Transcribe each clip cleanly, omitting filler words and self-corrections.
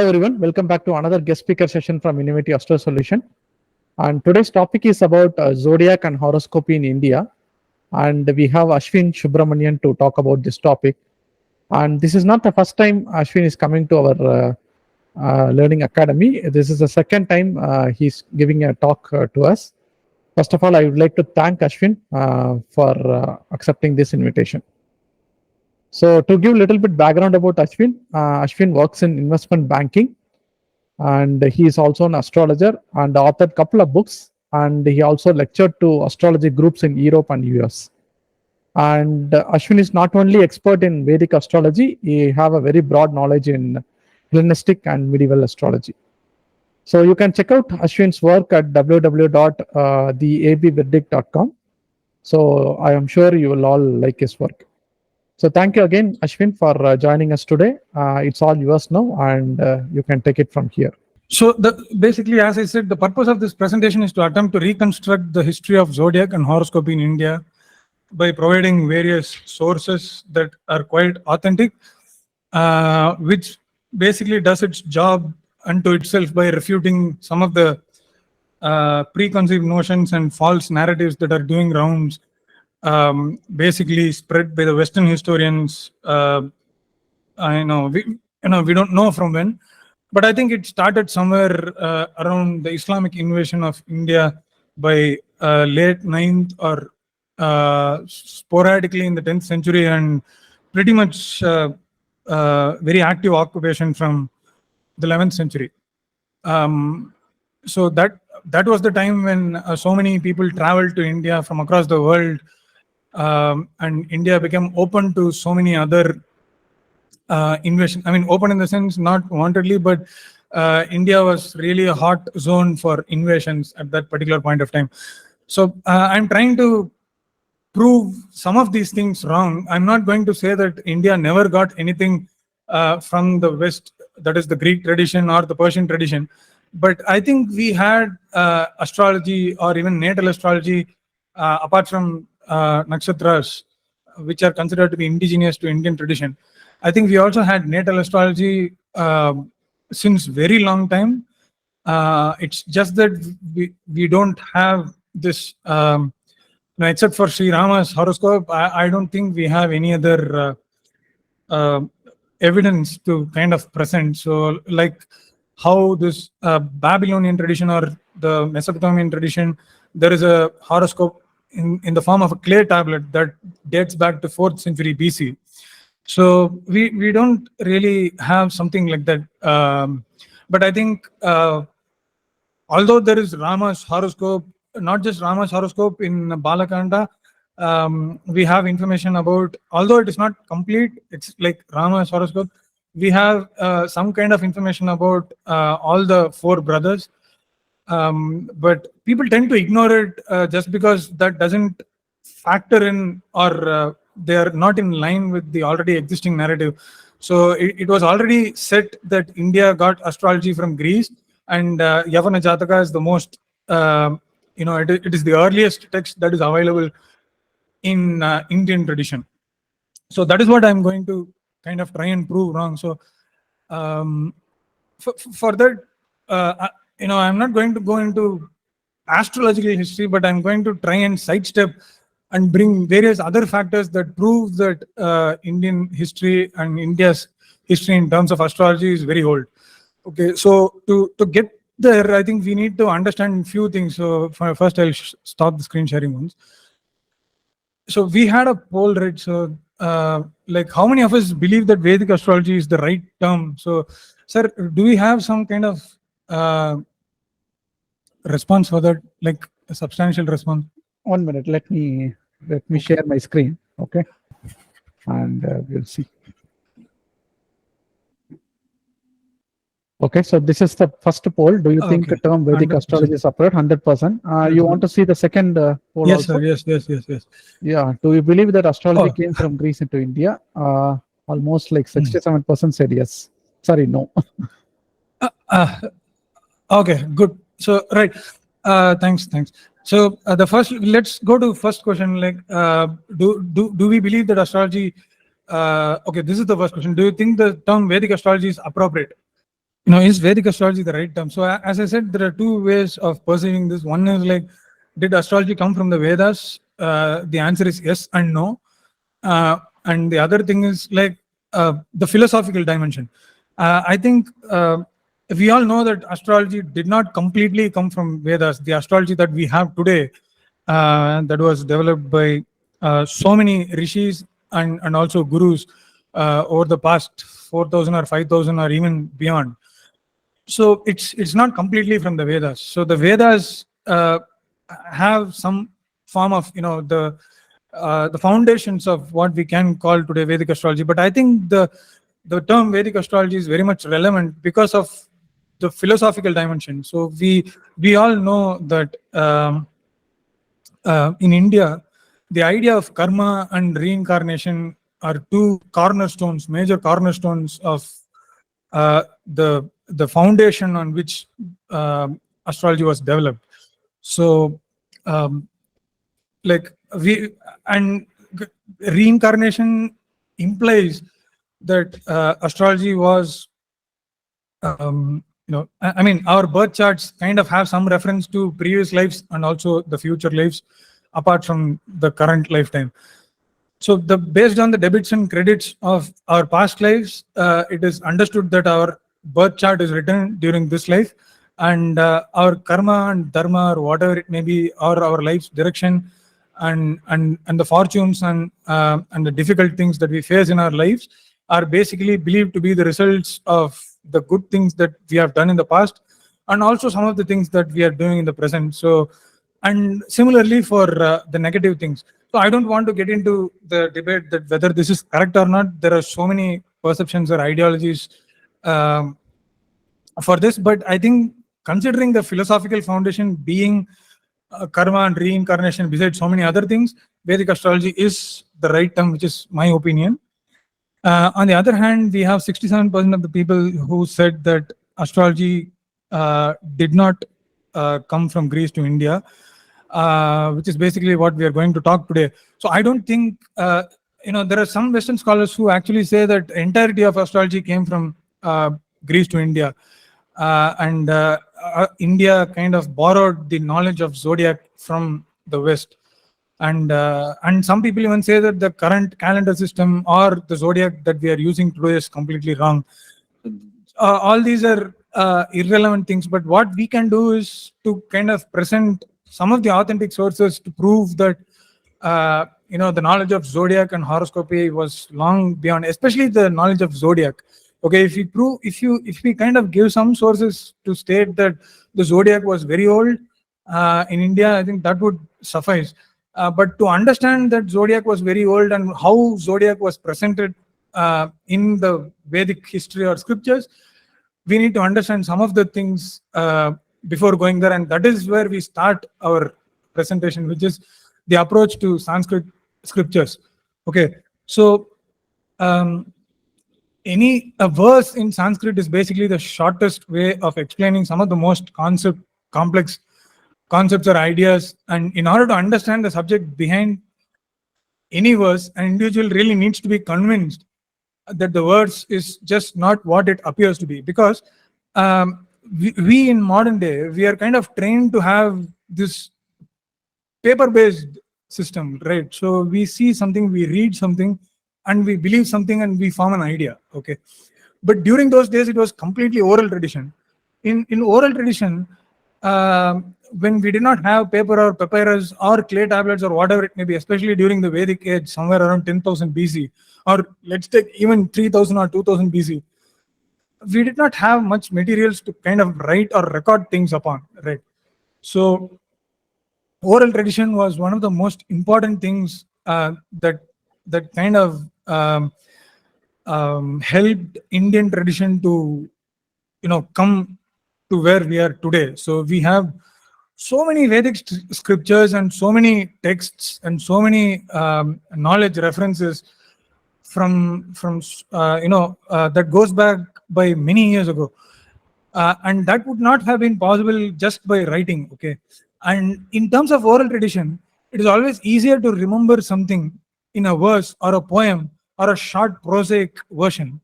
Hello everyone, welcome back to another guest speaker session from Innovative Astro Solution. And today's topic is about Zodiac and Horoscopy in India. And we have Aswin Subramanyan to talk about this topic. And this is not the first time Aswin is coming to our learning academy. This is the second time he's giving a talk to us. First of all, I would like to thank Aswin for accepting this invitation. So to give a little bit background about Aswin, Aswin works in investment banking, and he is also an astrologer and authored a couple of books, and he also lectured to astrology groups in Europe and US. And Aswin is not only expert in Vedic astrology, he have a very broad knowledge in Hellenistic and medieval astrology. So you can check out Aswin's work at www.theabverdict.com. So I am sure you will all like his work. So thank you again, Aswin, for joining us today. It's all yours now, and you can take it from here. So basically, as I said, the purpose of this presentation is to attempt to reconstruct the history of Zodiac and Horoscopy in India by providing various sources that are quite authentic, which basically does its job unto itself by refuting some of the preconceived notions and false narratives that are doing rounds, basically spread by the Western historians. We don't know from when, but I think it started somewhere around the Islamic invasion of India by late 9th or sporadically in the 10th century, and pretty much very active occupation from the 11th century. So that was the time when so many people traveled to India from across the world. And India became open to so many other invasion. I mean, open in the sense not wantedly, but India was really a hot zone for invasions at that particular point of time. So I'm trying to prove some of these things wrong. I'm not going to say that India never got anything from the West, that is the Greek tradition or the Persian tradition. But I think we had astrology or even natal astrology apart from nakshatras, which are considered to be indigenous to Indian tradition. I think we also had natal astrology since very long time. It's just that we don't have this, except for Shri Rama's horoscope. I don't think we have any other evidence to kind of present. So like how this Babylonian tradition or the Mesopotamian tradition, there is a horoscope in the form of a clay tablet that dates back to 4th century BC. So we don't really have something like that. But I think although there is Rama's horoscope, not just Rama's horoscope in Balakanda, we have information about, although it is not complete, it's like Rama's horoscope, we have some kind of information about all the 4 brothers. But people tend to ignore it just because that doesn't factor in, or they are not in line with the already existing narrative. So it was already set that India got astrology from Greece, and Yavanajataka is the most, it is the earliest text that is available in Indian tradition. So that is what I'm going to kind of try and prove wrong. So for that, I'm not going to go into astrological history, but I'm going to try and sidestep and bring various other factors that prove that Indian history and India's history in terms of astrology is very old. Okay, so to get there, I think we need to understand a few things. So first, I'll stop the screen sharing once. So we had a poll, right? So like how many of us believe that Vedic astrology is the right term? So, sir, do we have some kind of response for that, like a substantial response? 1 minute, let me share my screen, okay, and we'll see. Okay, so this is the first poll. Do you think the term Vedic 100%. Astrology is appropriate? 100%. You want to see the second poll? Yes, also? Sir. Yes. Yeah. Do you believe that astrology came from Greece into India? Almost like 67% said yes. Sorry, no. Okay, good. So right. Thanks. So the first, let's go to first question. Like, do we believe that astrology? Okay, this is the first question. Do you think the term Vedic astrology is appropriate? is Vedic astrology the right term? So as I said, there are two ways of perceiving this. One is like, did astrology come from the Vedas? The answer is yes and no. And the other thing is like the philosophical dimension. I think we all know that astrology did not completely come from Vedas. The astrology that we have today, that was developed by so many rishis and also gurus over the past 4,000 or 5,000 or even beyond. So it's not completely from the Vedas. So the Vedas have some form of the foundations of what we can call today Vedic astrology. But I think the term Vedic astrology is very much relevant because of the philosophical dimension. So we all know that in India, the idea of karma and reincarnation are two cornerstones, major cornerstones of the foundation on which astrology was developed. So, like reincarnation implies that astrology was, I mean, our birth charts kind of have some reference to previous lives and also the future lives, apart from the current lifetime. So based on the debits and credits of our past lives, it is understood that our birth chart is written during this life, and our karma and dharma or whatever it may be, or our life's direction and the fortunes and the difficult things that we face in our lives are basically believed to be the results of the good things that we have done in the past, and also some of the things that we are doing in the present. So, and similarly for the negative things. So I don't want to get into the debate that whether this is correct or not. There are so many perceptions or ideologies for this, but I think considering the philosophical foundation being karma and reincarnation, besides so many other things, Vedic astrology is the right term, which is my opinion. On the other hand, we have 67% of the people who said that astrology did not come from Greece to India, which is basically what we are going to talk today. So I don't think, there are some Western scholars who actually say that the entirety of astrology came from Greece to India. And India kind of borrowed the knowledge of zodiac from the West. And some people even say that the current calendar system or the zodiac that we are using today is completely wrong. All these are irrelevant things, but what we can do is to kind of present some of the authentic sources to prove that the knowledge of zodiac and horoscopy was long beyond, especially the knowledge of zodiac. Okay, if we kind of give some sources to state that the zodiac was very old in India, I think that would suffice. But to understand that zodiac was very old and how zodiac was presented in the Vedic history or scriptures, we need to understand some of the things before going there, and that is where we start our presentation, which is the approach to Sanskrit Scriptures. Okay, so a verse in Sanskrit is basically the shortest way of explaining some of the most complex concepts or ideas. And in order to understand the subject behind any verse, an individual really needs to be convinced that the verse is just not what it appears to be. Because we in modern day, we are kind of trained to have this paper-based system, right? So we see something, we read something, and we believe something, and we form an idea. Okay, but during those days, it was completely oral tradition. In oral tradition, when we did not have paper or papyrus or clay tablets or whatever it may be, especially during the Vedic age, somewhere around 10,000 BC, or let's take even 3,000 or 2,000 BC, we did not have much materials to kind of write or record things upon, right? So oral tradition was one of the most important things that kind of helped Indian tradition to come to where we are today. So we have so many Vedic scriptures and so many texts and so many knowledge references from that goes back by many years ago, and that would not have been possible just by writing. Okay, and in terms of oral tradition, it is always easier to remember something in a verse or a poem or a short prosaic version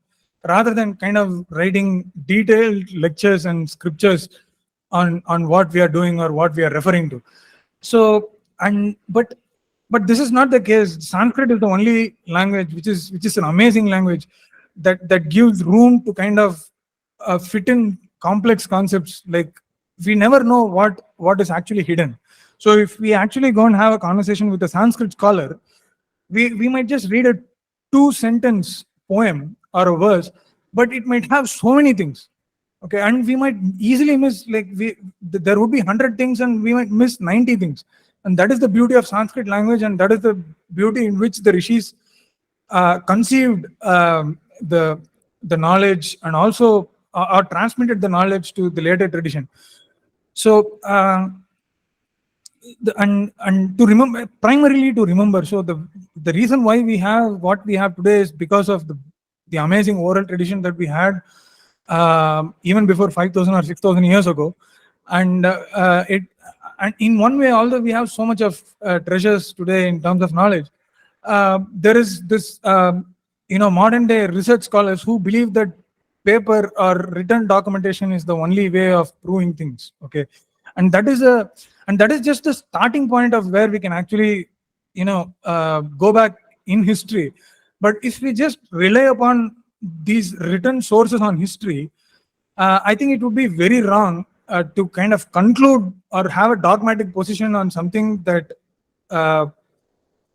rather than kind of writing detailed lectures and scriptures on what we are doing or what we are referring to. So, but this is not the case. Sanskrit is the only language which is an amazing language that gives room to kind of fit in complex concepts. Like, we never know what is actually hidden. So if we actually go and have a conversation with a Sanskrit scholar, we might just read a 2 sentence poem or a verse, but it might have so many things. Okay, and we might easily miss, like, there would be 100 things and we might miss 90 things. And that is the beauty of Sanskrit language, and that is the beauty in which the rishis conceived the knowledge, and also or transmitted the knowledge to the later tradition. So and to remember, primarily to remember. So the reason why we have what we have today is because of the amazing oral tradition that we had even before 5,000 or 6,000 years ago. And and in one way, although we have so much of treasures today in terms of knowledge, there is this modern day research scholars who believe that paper or written documentation is the only way of proving things. Okay, and that is just the starting point of where we can actually go back in history. But if we just rely upon these written sources on history, I think it would be very wrong to kind of conclude or have a dogmatic position on something that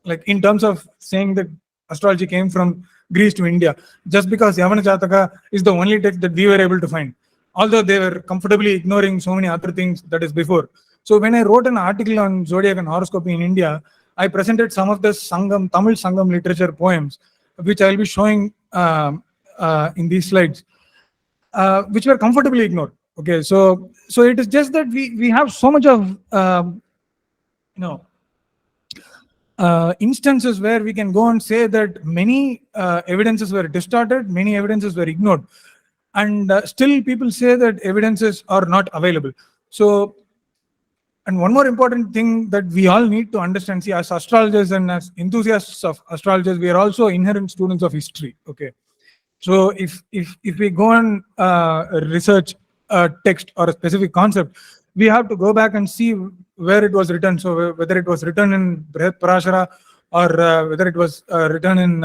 like in terms of saying that astrology came from Greece to India, just because Yavanajataka is the only text that we were able to find, although they were comfortably ignoring so many other things that is before. So when I wrote an article on Zodiac and Horoscopy in India, I presented some of the Sangam, Tamil Sangam literature poems, which I will be showing in these slides, which were comfortably ignored. Okay, so it is just that we have so much of instances where we can go and say that many evidences were distorted, many evidences were ignored, and still people say that evidences are not available. So, and one more important thing that we all need to understand, see, as astrologers and as enthusiasts of astrologers, we are also inherent students of history. Okay, so if we go and research a text or a specific concept, we have to go back and see where it was written. So whether it was written in Brihat Parashara, or whether it was written in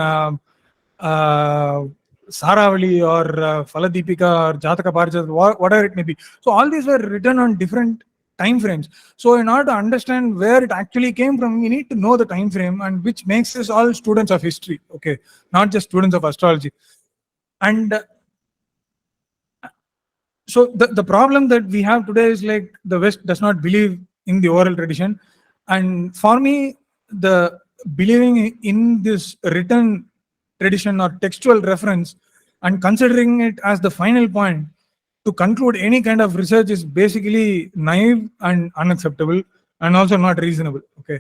Saravali or Faladipika or Jataka Parijat, whatever it may be. So all these were written on different time frames. So in order to understand where it actually came from, we need to know the time frame, and which makes us all students of history. Okay, not just students of astrology. And so the problem that we have today is, like, the West does not believe in the oral tradition. And for me, the believing in this written tradition or textual reference and considering it as the final point to conclude any kind of research is basically naive and unacceptable, and also not reasonable. Okay,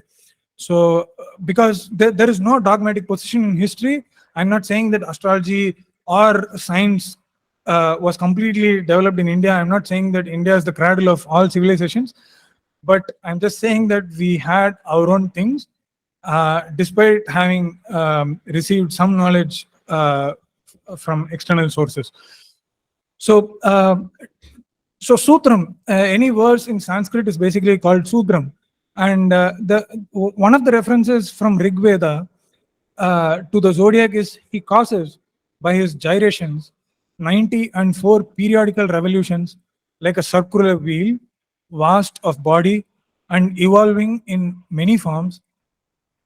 so because there is no dogmatic position in history. I'm not saying that astrology or science was completely developed in India. I'm not saying that India is the cradle of all civilizations, but I'm just saying that we had our own things, despite having received some knowledge from external sources. So, Sutram, any verse in Sanskrit is basically called Sutram, and one of the references from Rig Veda to the zodiac is he causes by his gyrations 94 periodical revolutions, like a circular wheel, vast of body and evolving in many forms,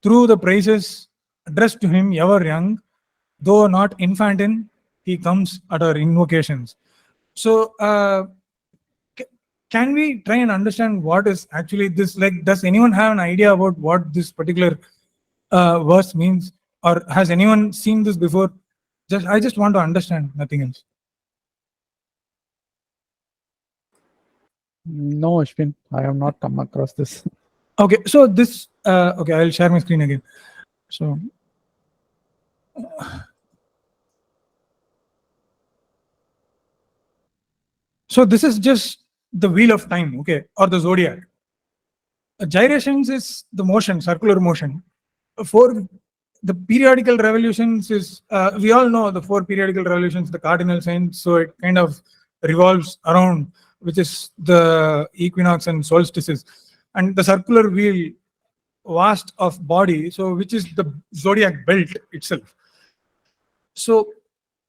through the praises addressed to him ever young, though not infantine, he comes at our invocations. So can we try and understand what is actually this? Like, does anyone have an idea about what this particular verse means, or has anyone seen this before? I just want to understand, nothing else. No, Ashwin, I have not come across this. Okay, so this okay, I'll share my screen again. So this is just the wheel of time, okay, or the zodiac. Gyrations is the motion, circular motion. the periodical revolutions is, we all know the four periodical revolutions, the cardinal signs. So it kind of revolves around, which is the equinox and solstices, and the circular wheel vast of body, so which is the zodiac belt itself. So,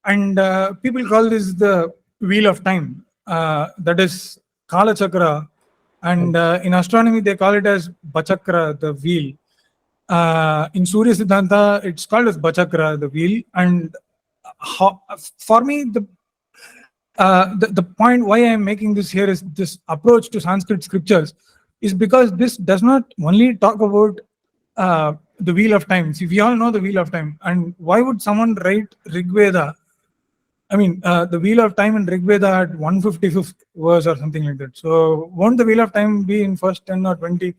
and people call this the wheel of time, that is Kala Chakra, and in astronomy they call it as Bachakra, the wheel. In Surya Siddhanta, it's called as Bachakra, the wheel. And for me, the point why I am making this here is this approach to Sanskrit scriptures is because this does not only talk about the wheel of time. See, we all know the wheel of time, and why would someone write Rig Veda? I mean, the wheel of time in Rig Veda at 155th verse or something like that. So, won't the wheel of time be in first 10 or 20?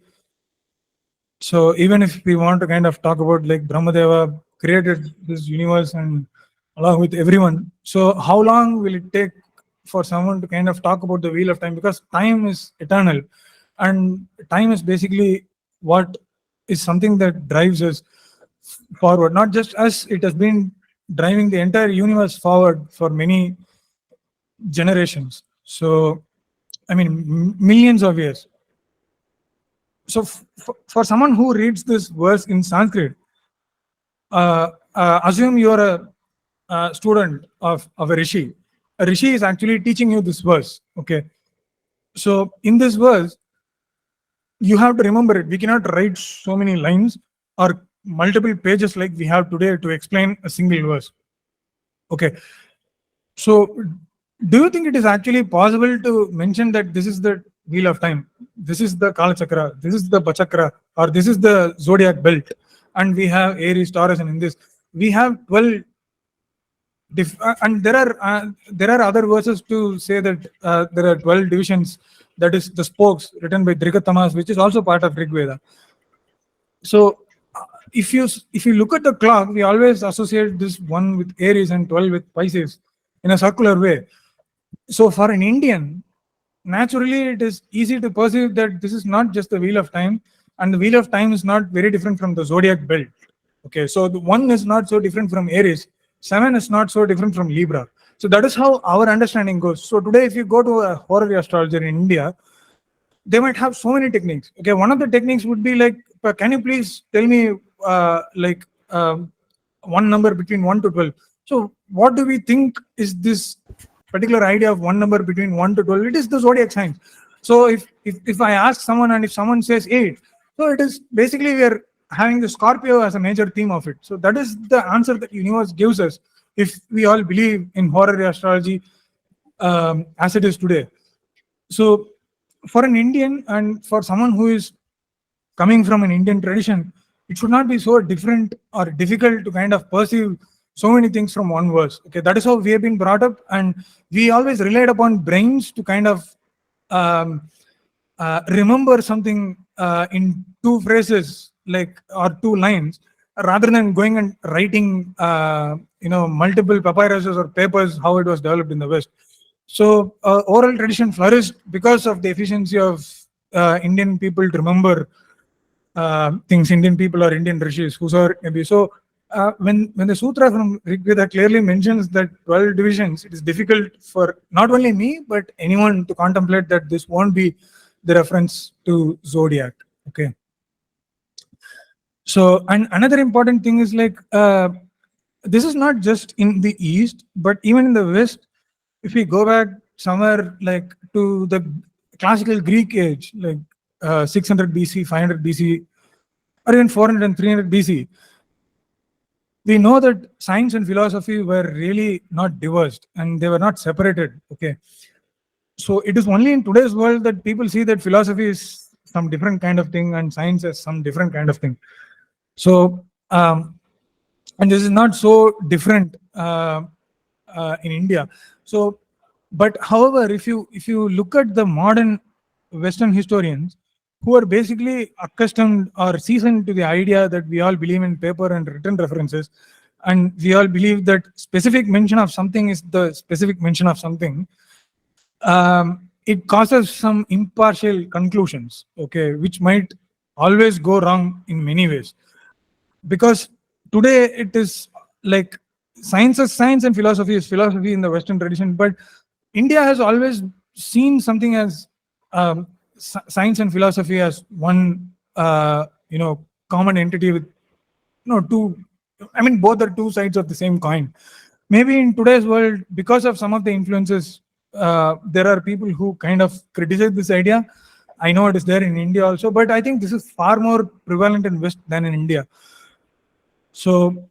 So, even if we want to kind of talk about like Brahmadeva created this universe and along with everyone, so how long will it take for someone to kind of talk about the wheel of time? Because time is eternal, and time is basically what is something that drives us forward. Not just us, it has been driving the entire universe forward for many generations. So, I mean, millions of years. So, for someone who reads this verse in Sanskrit, assume you're a student of a rishi. A rishi is actually teaching you this verse. Okay. So, in this verse, you have to remember it. We cannot write so many lines or multiple pages like we have today to explain a single verse. Okay. So, do you think it is actually possible to mention that this is the wheel of time, this is the Kala Chakra, this is the Bachakra, or this is the zodiac belt, and we have Aries, Taurus, and in this we have 12 and there are other verses to say that there are 12 divisions, that is the spokes written by Drikatamas, which is also part of Rig Veda. So if you look at the clock, we always associate this one with Aries and 12 with Pisces in a circular way. So for an Indian, naturally it is easy to perceive that this is not just the wheel of time, and the wheel of time is not very different from the zodiac belt. Okay, so the one is not so different from Aries, 7 is not so different from Libra. So that is how our understanding goes. So today, if you go to a horary astrologer in India, they might have so many techniques. Okay, one of the techniques would be like, can you please tell me one number between 1 to 12? So what do we think is this particular idea of one number between 1 to 12? It is the zodiac signs. So if I ask someone and if someone says 8, so it is basically we are having the Scorpio as a major theme of it. So that is the answer that universe gives us if we all believe in horary astrology as it is today. So for an Indian and for someone who is coming from an Indian tradition, it should not be so different or difficult to kind of perceive so many things from one verse. Okay, that is how we have been brought up, and we always relied upon brains to kind of remember something in two phrases, like, or two lines, rather than going and writing multiple papyruses or papers, how it was developed in the West. So oral tradition flourished because of the efficiency of Indian people to remember things, Indian people or Indian rishis, whosoever may be. So when the sutra from Rig Veda clearly mentions that 12 divisions, it is difficult for not only me but anyone to contemplate that this won't be the reference to zodiac. Okay. So, and another important thing is like this is not just in the East, but even in the West. If we go back somewhere like to the classical Greek age, like 600 BC, 500 BC, or even 400 and 300 BC, we know that science and philosophy were really not divorced and they were not separated. Okay. So it is only in today's world that people see that philosophy is some different kind of thing and science is some different kind of thing. So, and this is not so different in India. So, but however, if you look at the modern Western historians who are basically accustomed or seasoned to the idea that we all believe in paper and written references, and we all believe that specific mention of something is the specific mention of something, it causes some impartial conclusions, okay, which might always go wrong in many ways. Because today it is like science is science and philosophy is philosophy in the Western tradition. But India has always seen something as science and philosophy as one, common entity with, two. I mean, both are two sides of the same coin. Maybe in today's world, because of some of the influences, there are people who kind of criticize this idea. I know it is there in India also, but I think this is far more prevalent in West than in India. So,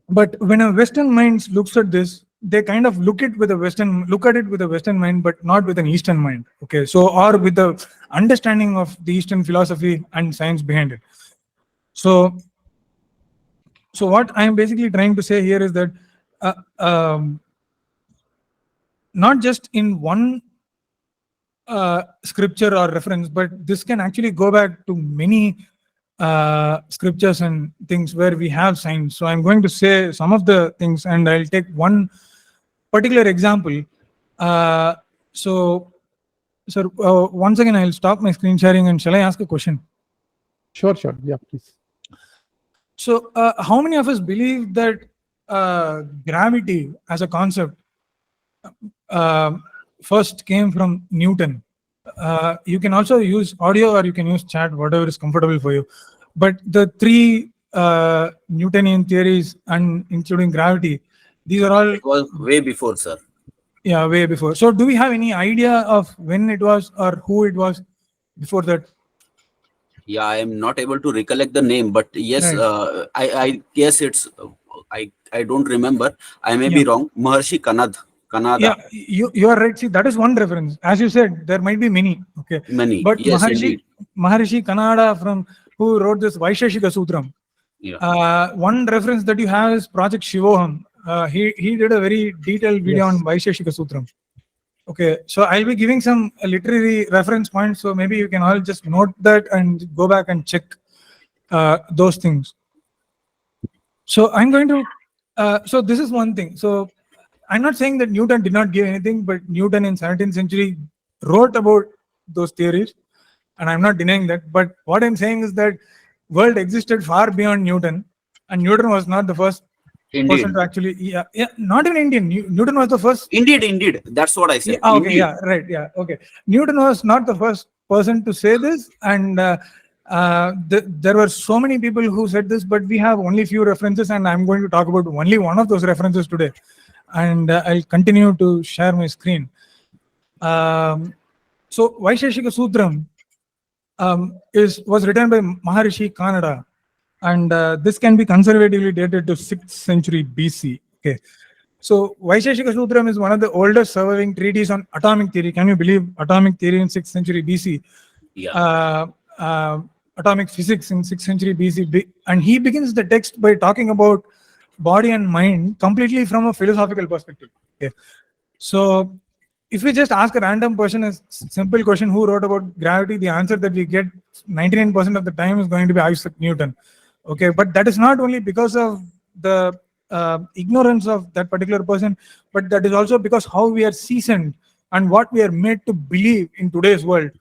but when a Western mind looks at this, they kind of look at it with a Western mind, but not with an Eastern mind. Okay, so or with the understanding of the Eastern philosophy and science behind it. So what I am basically trying to say here is that not just in one scripture or reference, but this can actually go back to many scriptures and things where we have signs. So I'm going to say some of the things, and I'll take one particular example. So, sir, once again, I'll stop my screen sharing, and shall I ask a question? Sure. Yeah, please. So, how many of us believe that gravity as a concept first came from Newton? You can also use audio or you can use chat, whatever is comfortable for you. But the three Newtonian theories, and including gravity, these are all. It was way before, sir. Yeah, way before. So, do we have any idea of when it was or who it was before that? Yeah, I am not able to recollect the name, but yes, Right. I guess it's. I don't remember. I may be wrong. Maharishi Kanada. Yeah, you are right. See, that is one reference. As you said, there might be many. Okay, Many. but Yes, indeed. Maharishi Kanada, from who wrote this Vaisheshika-Sutra. Yeah. One reference that you have is Project Shivoham. He did a very detailed video on Vaisheshika-Sutra. Okay, so I'll be giving some literary reference points. So maybe you can all just note that and go back and check those things. So I'm going to. So this is one thing. So I'm not saying that Newton did not give anything, but Newton in 17th century wrote about those theories, and I'm not denying that. But what I'm saying is that world existed far beyond Newton, and Newton was not the first person to actually. Yeah, not even Indian. Newton was the first. Indeed. That's what I said. Yeah, okay, Indeed. yeah, right, yeah, okay. Newton was not the first person to say this, and there were so many people who said this, but we have only few references, and I'm going to talk about only one of those references today. And I'll continue to share my screen. So Vaisheshika-Sutra was written by Maharishi Kanada, and this can be conservatively dated to 6th century BC. Okay, so Vaisheshika-Sutra is one of the oldest surviving treatises on atomic theory. Can you believe atomic theory in 6th century BC? Yeah. Atomic physics in 6th century BC, and he begins the text by talking about body and mind completely from a philosophical perspective. Okay. So if we just ask a random person a simple question, who wrote about gravity, the answer that we get 99% of the time is going to be Isaac Newton. Okay, but that is not only because of the ignorance of that particular person, but that is also because how we are seasoned and what we are made to believe in today's world.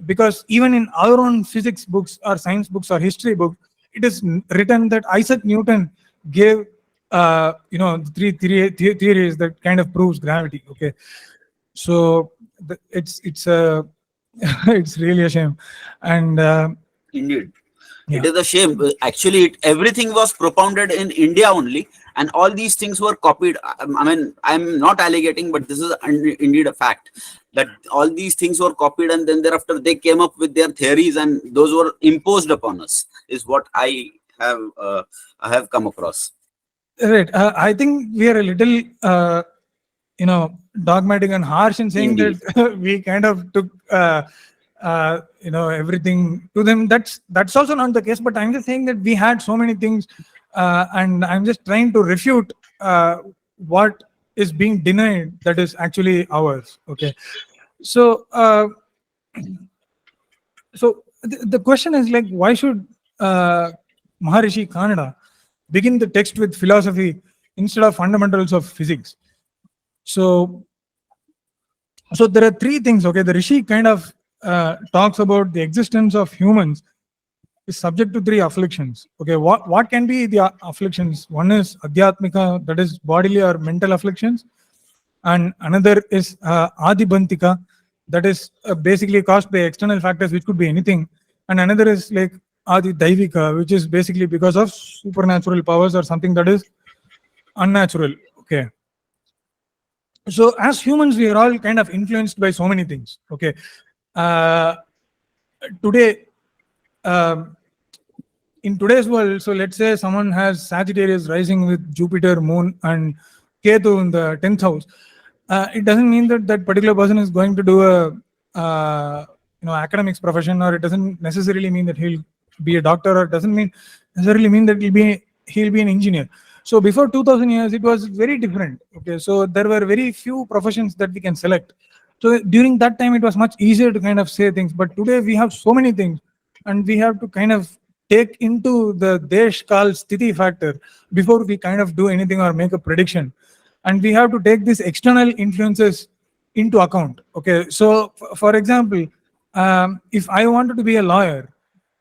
Because even in our own physics books or science books or history books, it is written that Isaac Newton gave three theories that kind of proves gravity. Okay, so it's it's really a shame. And Indeed, it is a shame. Actually, everything was propounded in India only, and all these things were copied. I mean, I'm not alleging, but this is indeed a fact that all these things were copied, and then thereafter they came up with their theories, and those were imposed upon us. Is what I have come across. Right. I think we are a little, dogmatic and harsh in saying Indeed. that we kind of took, everything to them. That's also not the case. But I'm just saying that we had so many things, and I'm just trying to refute what is being denied that is actually ours. Okay. So, the question is like, why should Maharishi Kanada begin the text with philosophy instead of fundamentals of physics? So there are three things. Okay, the Rishi kind of talks about the existence of humans is subject to 3 afflictions. Okay, what can be the afflictions? One is adhyatmika, that is bodily or mental afflictions, and another is adibantika, that is basically caused by external factors, which could be anything, and another is like adi daivika, which is basically because of supernatural powers or something that is unnatural. Okay, so as humans we are all kind of influenced by so many things. Okay, today in today's world, so let's say someone has Sagittarius rising with Jupiter, Moon, and Ketu in the 10th house. It doesn't mean that that particular person is going to do a academics profession, or it doesn't necessarily mean that he'll be a doctor, or it doesn't necessarily mean that he'll be an engineer. So before 2000 years, it was very different. Okay, so there were very few professions that we can select. So during that time, it was much easier to kind of say things. But today we have so many things, and we have to kind of take into the desh kal sthiti factor before we kind of do anything or make a prediction. And we have to take these external influences into account. Okay, so for example, if I wanted to be a lawyer,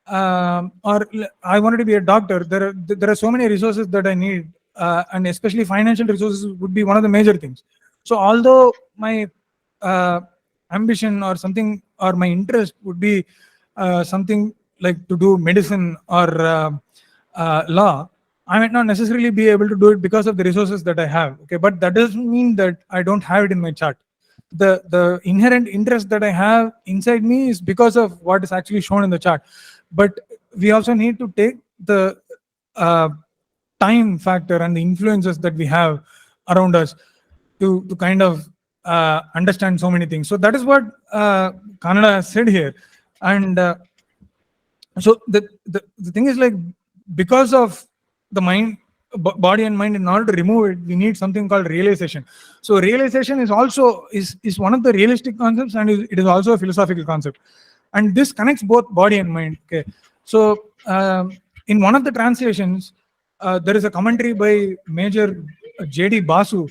or I wanted to be a doctor, there are so many resources that I need, and especially financial resources would be one of the major things. So although my ambition or something, or my interest would be something like to do medicine or law, I might not necessarily be able to do it because of the resources that I have. Okay, but that doesn't mean that I don't have it in my chart. The inherent interest that I have inside me is because of what is actually shown in the chart. But we also need to take the time factor and the influences that we have around us to kind of understand so many things. So that is what Kanada has said here. And so the thing is, like, because of the mind, body and mind, in order to remove it, we need something called realization. So realization is also is one of the realistic concepts, and it is also a philosophical concept. And this connects both body and mind. Okay, so in one of the translations, there is a commentary by Major J.D. Basu,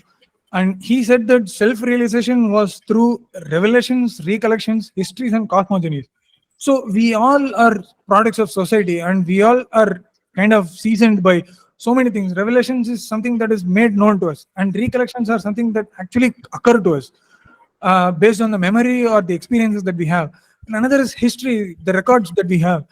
and he said that self-realization was through revelations, recollections, histories, and cosmogonies. So we all are products of society, and we all are kind of seasoned by so many things. Revelations is something that is made known to us, and recollections are something that actually occur to us based on the memory or the experiences that we have. And another is history, the records that we have.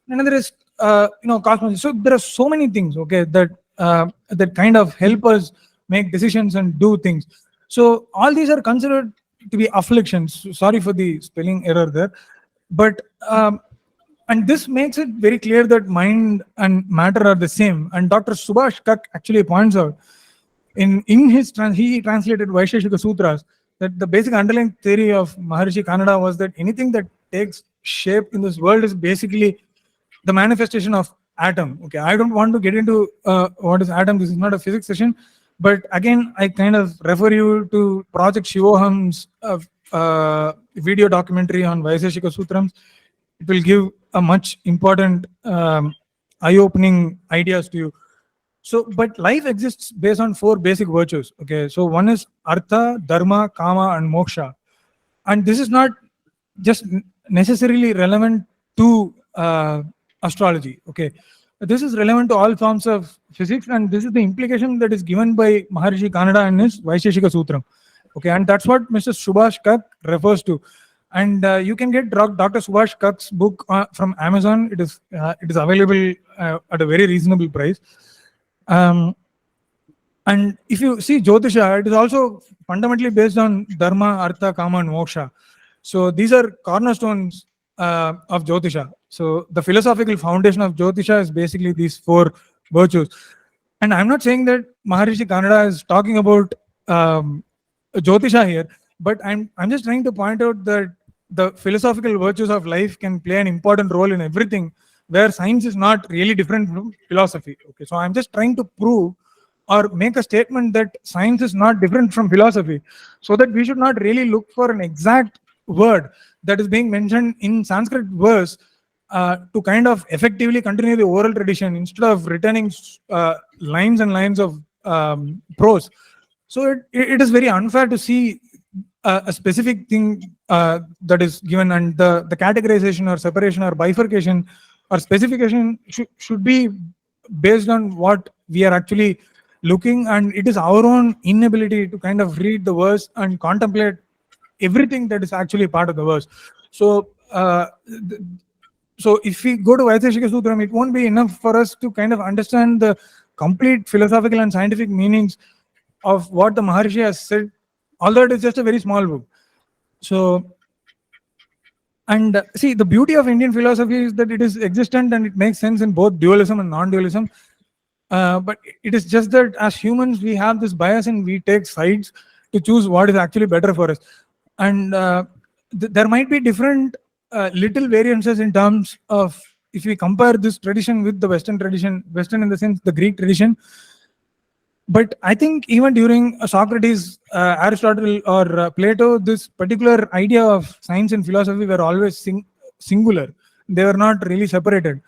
Another is cosmology. So there are so many things, okay, that that kind of help us make decisions and do things. So all these are considered to be afflictions. Sorry for the spelling error there, but and this makes it very clear that mind and matter are the same. And Dr. Subhash Kak actually points out in his he translated Vaisheshika-Sutras that the basic underlying theory of Maharishi Kanada was that anything that takes shape in this world is basically the manifestation of atom. Okay, I don't want to get into what is atom. This is not a physics session, but again, I kind of refer you to Project Shivoham's video documentary on Vaisheshika-Sutrams. It will give a much important eye-opening ideas to you. So, but life exists based on 4 basic virtues. Okay, so one is artha, dharma, kama, and moksha. And this is not just necessarily relevant to astrology. Okay, this is relevant to all forms of physics, and this is the implication that is given by Maharishi Kanada in his Vaisheshika-Sutra. Okay, and that's what Mr. Subhash Kak refers to. And you can get Dr. Subhash Kak's book from Amazon. It is available at a very reasonable price. And if you see Jyotisha, it is also fundamentally based on Dharma, Artha, Kama, and Moksha. So these are cornerstones of Jyotisha. So the philosophical foundation of Jyotisha is basically these 4 virtues. And I'm not saying that Maharishi Kanada is talking about Jyotisha here, but I'm just trying to point out that the philosophical virtues of life can play an important role in everything, where science is not really different from philosophy. Okay, so I'm just trying to prove or make a statement that science is not different from philosophy, so that we should not really look for an exact word that is being mentioned in Sanskrit verse to kind of effectively continue the oral tradition instead of returning lines and lines of prose. So it is very unfair to see a specific thing that is given, and the categorization or separation or bifurcation or specification should be based on what we are actually looking, and it is our own inability to kind of read the verse and contemplate everything that is actually part of the verse. So so if we go to Vaisheshika-Sutra, it won't be enough for us to kind of understand the complete philosophical and scientific meanings of what the Maharishi has said, although it is just a very small book. So, and see, the beauty of Indian philosophy is that it is existent and it makes sense in both dualism and non-dualism. But it is just that as humans, we have this bias and we take sides to choose what is actually better for us. And there might be different little variances in terms of, if we compare this tradition with the Western tradition, Western in the sense the Greek tradition. But I think even during Socrates, Aristotle, or Plato, this particular idea of science and philosophy were always singular. They were not really separated.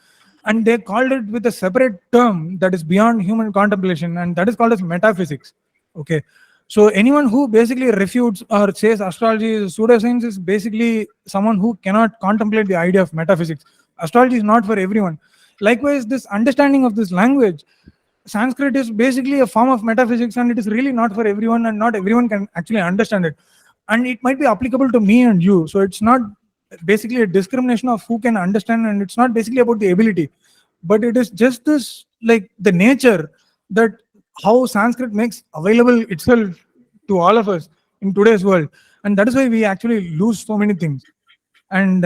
And they called it with a separate term that is beyond human contemplation, and that is called as metaphysics. Okay. So anyone who basically refutes or says astrology is pseudoscience is basically someone who cannot contemplate the idea of metaphysics. Astrology is not for everyone. Likewise, this understanding of this language, Sanskrit, is basically a form of metaphysics, and it is really not for everyone, and not everyone can actually understand it. And it might be applicable to me and you. So it's not basically a discrimination of who can understand, and it's not basically about the ability, but it is just this, like, the nature that how Sanskrit makes available itself to all of us in today's world. And that is why we actually lose so many things. And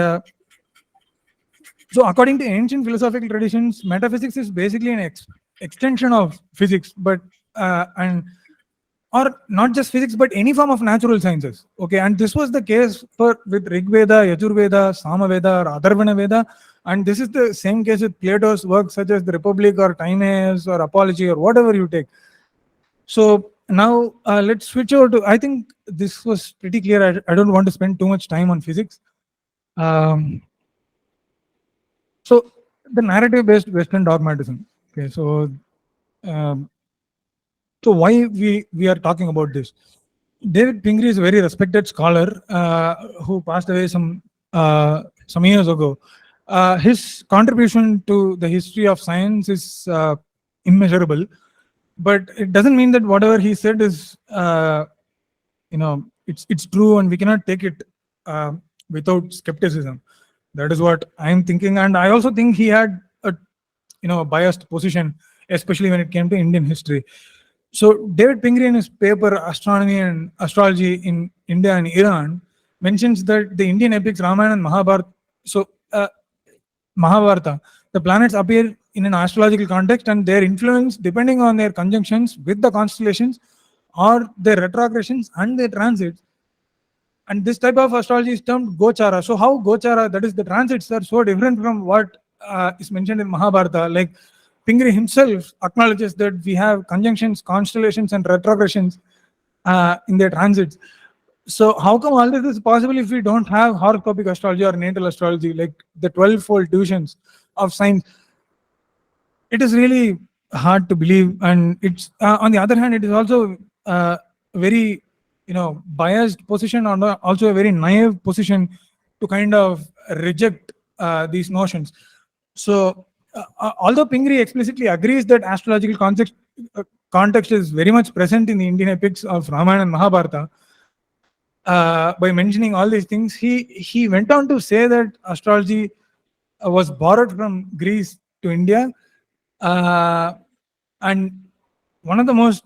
so according to ancient philosophical traditions, metaphysics is basically an extension of physics, but or not just physics, but any form of natural sciences. Okay, and this was the case with Rig Veda, Yajur Veda, Sama Veda, or Atharvana Veda, and this is the same case with Plato's works such as the Republic or Timaeus or Apology or whatever you take. So now let's switch over to, I think this was pretty clear. I don't want to spend too much time on physics. So the narrative-based Western dogmatism. Okay, so so why we are talking about this? David Pingree is a very respected scholar who passed away some years ago. His contribution to the history of science is immeasurable, but it doesn't mean that whatever he said is it's true, and we cannot take it without skepticism. That is what I'm thinking, and I also think he had a biased position, especially when it came to Indian history. So David Pingree, in his paper Astronomy and Astrology in India and Iran, mentions that the Indian epics Ramayana and Mahabharata, the planets appear in an astrological context, and their influence, depending on their conjunctions with the constellations or their retrogradations and their transits. And this type of astrology is termed Gochara. So how Gochara, that is the transits, are so different from what is mentioned in Mahabharata. Like Pingree himself acknowledges that we have conjunctions, constellations, and retrogradations in their transits. So how come all this is possible if we don't have horoscopic astrology or natal astrology, like the 12-fold divisions of signs? It is really hard to believe, and it's on the other hand, it is also very biased position, or also a very naive position to kind of reject these notions. So although Pingree explicitly agrees that astrological context is very much present in the Indian epics of Ramayana and Mahabharata, by mentioning all these things, he went on to say that astrology was borrowed from Greece to India, and one of the most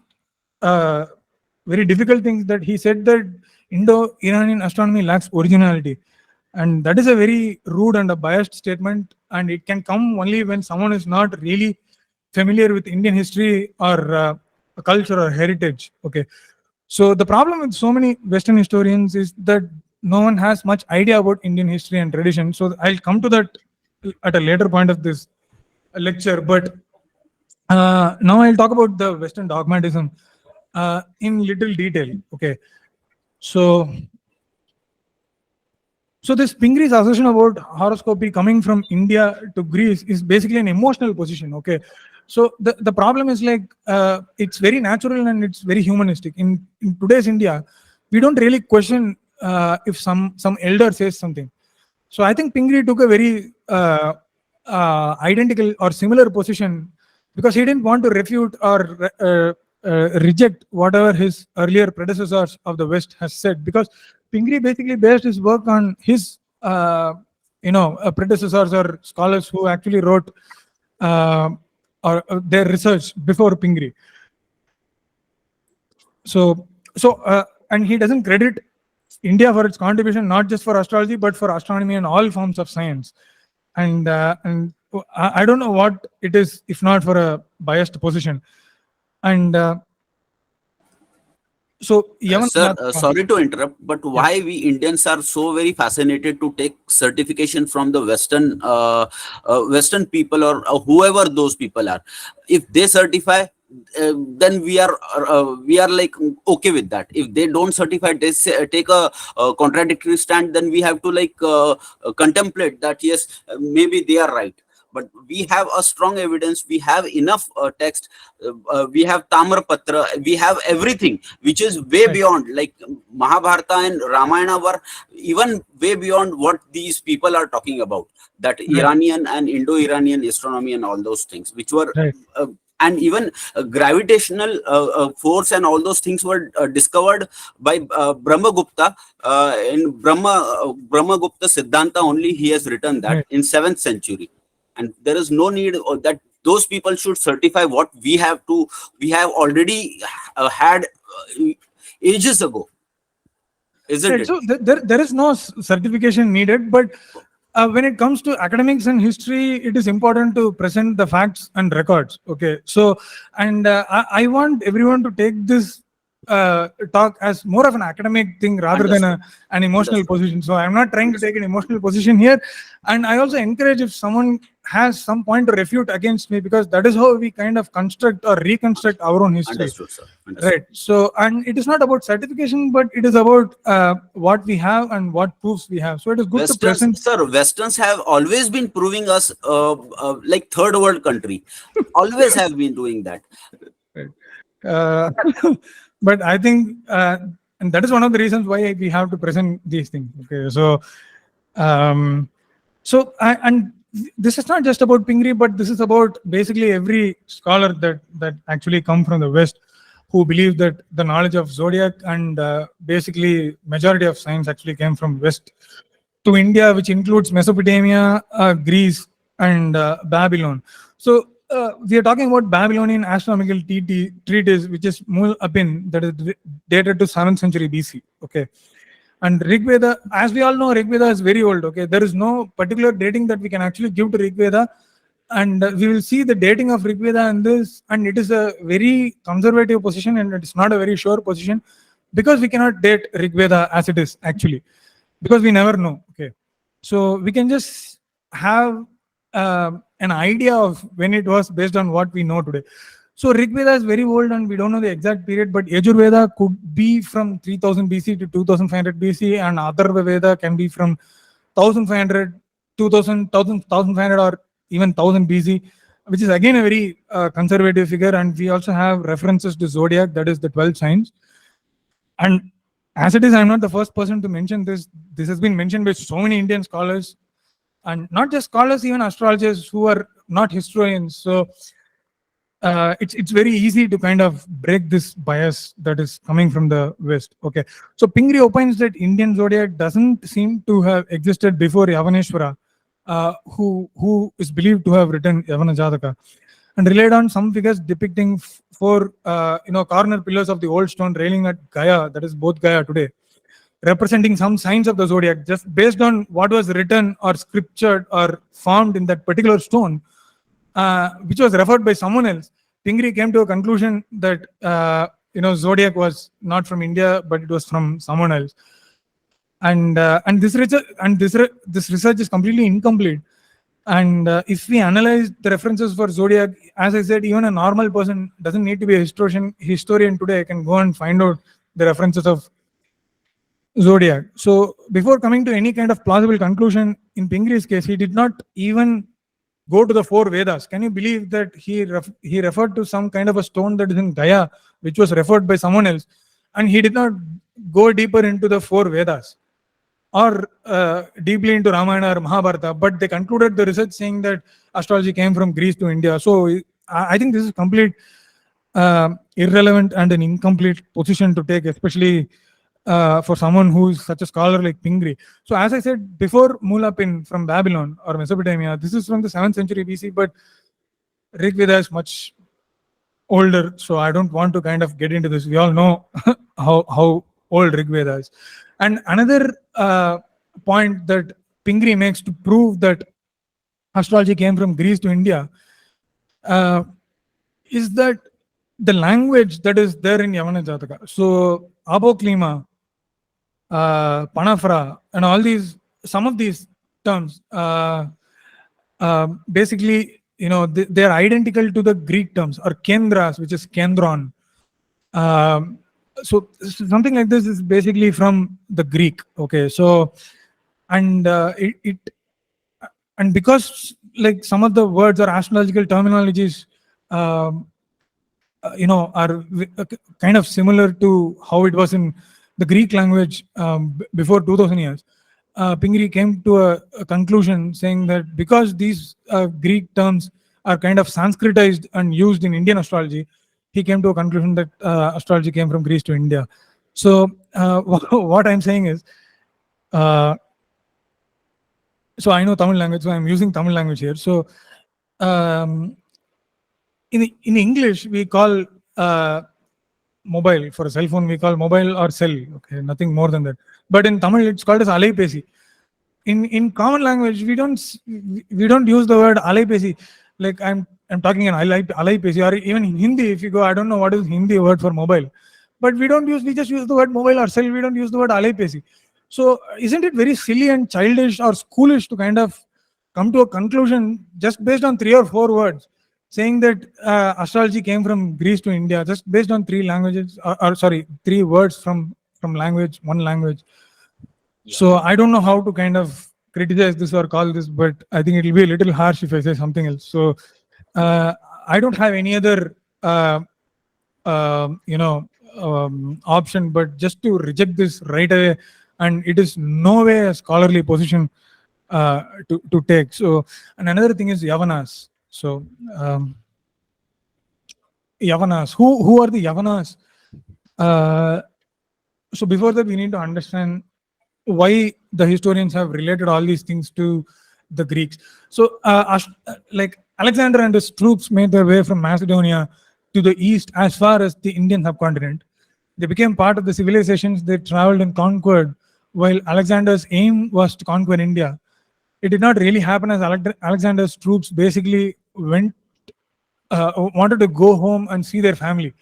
very difficult things that he said, that Indo-Iranian astronomy lacks originality. And that is a very rude and a biased statement, and it can come only when someone is not really familiar with Indian history or culture or heritage. Okay, so the problem with so many Western historians is that no one has much idea about Indian history and tradition. So I'll come to that at a later point of this lecture, but now I'll talk about the Western dogmatism in little detail. Okay, so this Pingree's assertion about horoscopy coming from India to Greece is basically an emotional position. Okay, so the problem is, like, it's very natural and it's very humanistic. In today's India, we don't really question if some elder says something. So I think Pingree took a very identical or similar position, because he didn't want to refute or reject whatever his earlier predecessors of the West has said, because Pingree basically based his work on his predecessors or scholars who actually wrote or their research before Pingree. So and he doesn't credit India for its contribution, not just for astrology, but for astronomy and all forms of science. And I don't know what it is if not for a biased position. And so, Sir, sorry to interrupt, but why we Indians are so very fascinated to take certification from the Western people or whoever those people are? If they certify, then we are like okay with that. If they don't certify, they take a contradictory stand, then we have to like contemplate that yes, maybe they are right. But we have a strong evidence, we have enough text, we have Tamar Patra, we have everything which is way beyond, like Mahabharata and Ramayana were even way beyond what these people are talking about, that Iranian and Indo-Iranian astronomy and all those things, which were and even gravitational force and all those things were discovered by Brahmagupta. In Brahmagupta Siddhanta only he has written that in 7th century. And there is no need that those people should certify what we have already had ages ago, isn't it? So there is no certification needed, but when it comes to academics and history, it is important to present the facts and records. Okay, so and I want everyone to take this talk as more of an academic thing rather than an emotional position. So I'm not trying to take an emotional position here, and I also encourage if someone has some point to refute against me, because that is how we kind of construct or reconstruct our own history. Understood, sir. Understood. Right. So, and it is not about certification, but it is about what we have and what proofs we have. So it is good to present. Sir, Westerns have always been proving us like third world country. Always have been doing that. Right. But I think, and that is one of the reasons why we have to present these things. Okay. So, and this is not just about Pingree, but this is about basically every scholar that actually come from the West, who believe that the knowledge of zodiac and basically majority of science actually came from West to India, which includes Mesopotamia, Greece, and Babylon. So we are talking about Babylonian astronomical treatise, which is Mul Abin, that is dated to 7th century BC. Okay. And Rig Veda, as we all know, Rig Veda is very old. Okay, there is no particular dating that we can actually give to Rig Veda, and we will see the dating of Rig Veda in this, and it is a very conservative position, and it is not a very sure position, because we cannot date Rig Veda as it is actually, because we never know. Okay, so we can just have an idea of when it was based on what we know today. So Rig Veda is very old and we don't know the exact period, but Yajur Veda could be from 3000 BC to 2500 BC, and Atharva Veda can be from 1500, 2000, 1500 or even 1000 BC, which is again a very conservative figure. And we also have references to zodiac, that is the 12 signs. And as it is, I'm not the first person to mention this. This has been mentioned by so many Indian scholars, and not just scholars, even astrologers who are not historians. So it's very easy to kind of break this bias that is coming from the West. Okay, so Pingree opines that Indian zodiac doesn't seem to have existed before Yavaneshwara, who is believed to have written Yavanajataka, and relied on some figures depicting four corner pillars of the old stone railing at Gaya, that is Bodh Gaya today, representing some signs of the zodiac, just based on what was written or scriptured or formed in that particular stone, which was referred by someone else. Pingree came to a conclusion that zodiac was not from India, but it was from someone else. And this research is completely incomplete. And if we analyze the references for zodiac, as I said, even a normal person doesn't need to be a historian today can go and find out the references of zodiac. So before coming to any kind of plausible conclusion, in Pingree's case, he did not even go to the four Vedas. Can you believe that he referred to some kind of a stone that is in Gaya, which was referred by someone else, and he did not go deeper into the four Vedas? or deeply into Ramayana or Mahabharata, but they concluded the research saying that astrology came from Greece to India. So I think this is complete irrelevant and an incomplete position to take, especially for someone who is such a scholar like Pingree. So as I said before, Mulapin from Babylon or Mesopotamia, this is from the 7th century BC, but Rig Veda is much older, so I don't want to kind of get into this. We all know how old Rig Veda is. And another point that Pingree makes to prove that astrology came from Greece to India is that the language that is there in Yavanajataka. So Aboklima, Panafra, and all these, some of these terms, basically, they are identical to the Greek terms, or Kendras, which is Kendron. So something like this is basically from the Greek. Okay, so and and because like some of the words or astrological terminologies, are kind of similar to how it was in the Greek language before 2000 years. Pingree came to a conclusion saying that because these Greek terms are kind of Sanskritized and used in Indian astrology, he came to a conclusion that astrology came from Greece to India. So what I'm saying is, so I know Tamil language, so I'm using Tamil language here. So in English, we call mobile, for a cell phone, we call mobile or cell. Okay, nothing more than that. But in Tamil, it's called as alaipesi. In common language, we don't use the word alaipesi. Like I'm talking in alaipesi, or even in Hindi. If you go, I don't know what is Hindi word for mobile, but we just use the word mobile or cell. We don't use the word alaipesi. So isn't it very silly and childish or schoolish to kind of come to a conclusion just based on 3 or 4 words, saying that astrology came from Greece to India just based on 3 languages, or 3 words from language, one language. Yeah. So I don't know how to kind of criticize this or call this, but I think it will be a little harsh if I say something else. So I don't have any other option but just to reject this right away, and it is no way a scholarly position to take. So, and another thing is Yavanas. So Yavanas, who are the Yavanas? So before that, we need to understand why the historians have related all these things to the Greeks. So like Alexander and his troops made their way from Macedonia to the east as far as the Indian subcontinent. They became part of the civilizations they traveled and conquered, while Alexander's aim was to conquer India. It did not really happen, as Alexander's troops basically wanted to go home and see their family.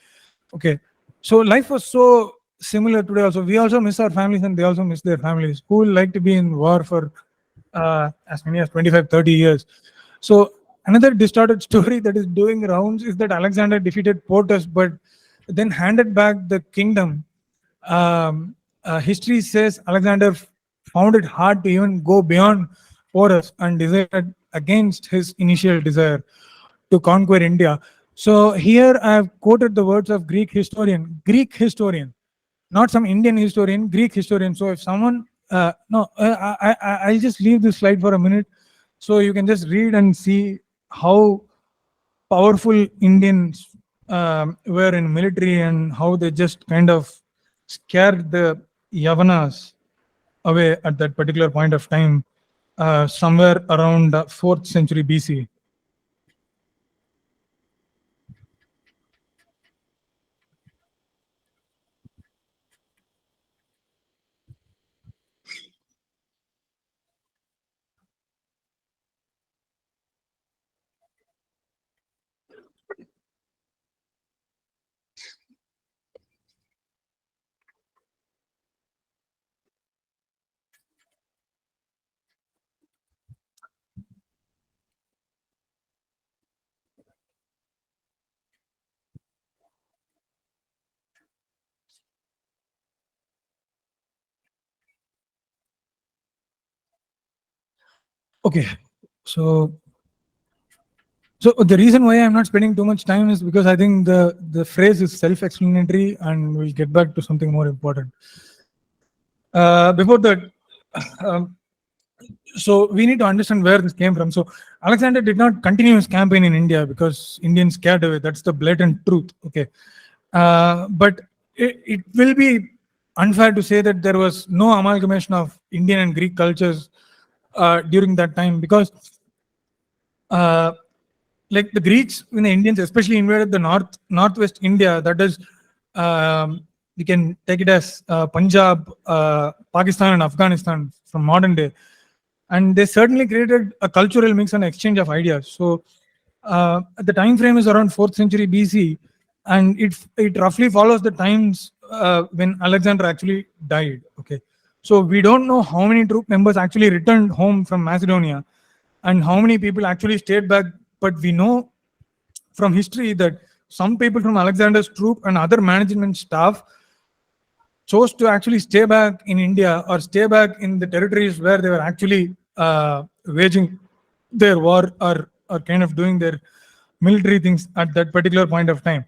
Okay, so life was so similar today also. We also miss our families and they also miss their families, who will like to be in war for as many as 25-30 years. So another distorted story that is doing rounds is that Alexander defeated Portus but then handed back the kingdom. History says Alexander found it hard to even go beyond Porus and decided against his initial desire to conquer India. So here I have quoted the words of Greek historian, not some Indian historian, Greek historian. So if someone, I'll just leave this slide for a minute, so you can just read and see how powerful Indians were in military and how they just kind of scared the Yavanas away at that particular point of time, somewhere around 4th century BC. Okay, so the reason why I'm not spending too much time is because I think the phrase is self-explanatory, and we'll get back to something more important. Before that, Um, so we need to understand where this came from. So Alexander did not continue his campaign in India because Indians scared away. That's the blatant truth. Okay, but it will be unfair to say that there was no amalgamation of Indian and Greek cultures during that time, because like the Greeks, when the Indians especially invaded the northwest India, that is, we can take it as Punjab, Pakistan, and Afghanistan from modern day, and they certainly created a cultural mix and exchange of ideas. So the time frame is around 4th century BC, and it roughly follows the times when Alexander actually died. Okay, so we don't know how many troop members actually returned home from Macedonia, and how many people actually stayed back. But we know from history that some people from Alexander's troop and other management staff chose to actually stay back in India or stay back in the territories where they were actually waging their war, or kind of doing their military things at that particular point of time.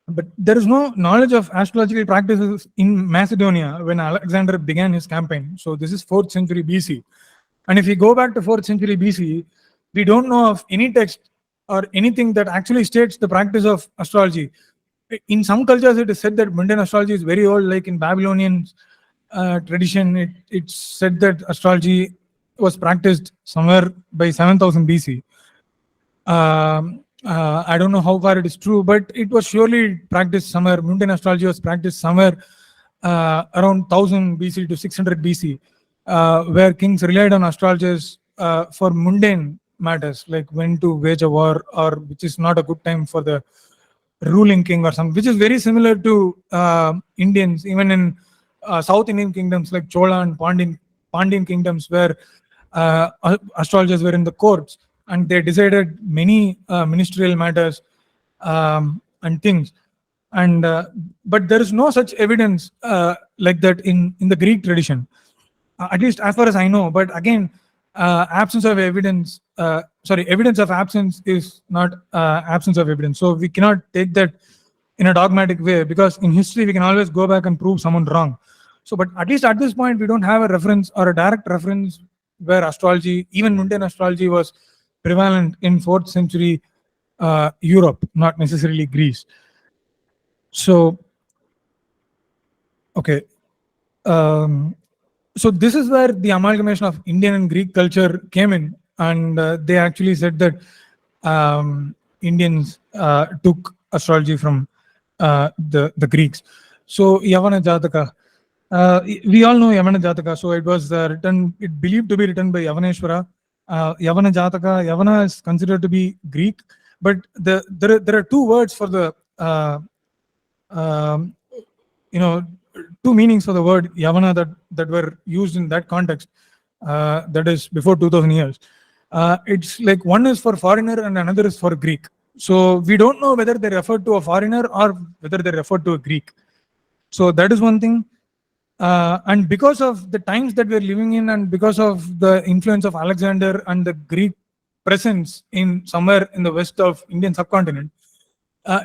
But there is no knowledge of astrological practices in Macedonia when Alexander began his campaign. So this is 4th century BC. And if we go back to 4th century BC, we don't know of any text or anything that actually states the practice of astrology. In some cultures, it is said that mundane astrology is very old, like in Babylonian tradition, it's said that astrology was practiced somewhere by 7000 BC. I don't know how far it is true, but it was surely practiced somewhere. Mundane astrology was practiced somewhere around 1000 BC to 600 BC, where kings relied on astrologers for mundane matters, like when to wage a war, or which is not a good time for the ruling king or something, which is very similar to Indians, even in South Indian kingdoms like Chola and Pandyan kingdoms, where astrologers were in the courts and they decided many ministerial matters and things. And but there is no such evidence like that in the Greek tradition, at least as far as I know. But again, absence of evidence, evidence of absence is not absence of evidence. So we cannot take that in a dogmatic way, because in history we can always go back and prove someone wrong. So, but at least at this point, we don't have a reference or a direct reference where astrology, even mundane astrology, was prevalent in 4th century Europe, not necessarily Greece. So, okay. So this is where the amalgamation of Indian and Greek culture came in, and they actually said that Indians took astrology from the Greeks. So Yavanajataka, we all know Yavanajataka. So it was believed to be written by Yavaneshwara. Yavanajataka, Yavana is considered to be Greek, but there are two words for the two meanings for the word Yavana that were used in that context. That is before 2000 years. It's like one is for foreigner and another is for Greek. So we don't know whether they refer to a foreigner or whether they refer to a Greek. So that is one thing. And because of the times that we're living in, and because of the influence of Alexander and the Greek presence in somewhere in the west of Indian subcontinent,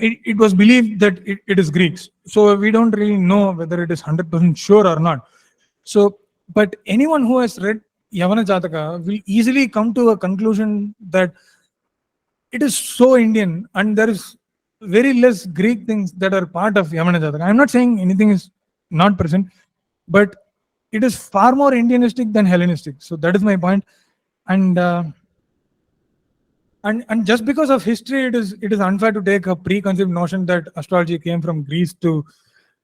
it was believed that it is Greeks. So we don't really know whether it is 100% sure or not. So, but anyone who has read Yavanajataka will easily come to a conclusion that it is so Indian, and there is very less Greek things that are part of Yavanajataka. I'm not saying anything is not present, but it is far more Indianistic than Hellenistic. So that is my point. And just because of history, it is unfair to take a preconceived notion that astrology came from Greece to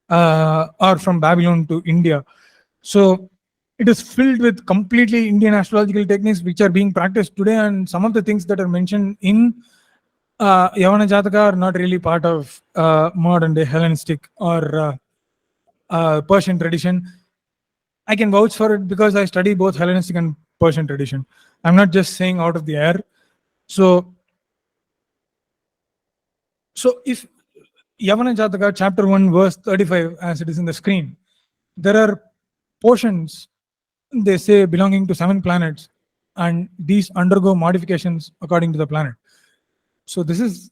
or from Babylon to India. So it is filled with completely Indian astrological techniques which are being practiced today, and some of the things that are mentioned in Yavanajataka are not really part of modern day Hellenistic or Persian tradition. I can vouch for it because I study both Hellenistic and Persian tradition. I'm not just saying out of the air. So if Yavanajataka chapter 1 verse 35, as it is in the screen, there are portions, they say, belonging to 7 planets, and these undergo modifications according to the planet. So this is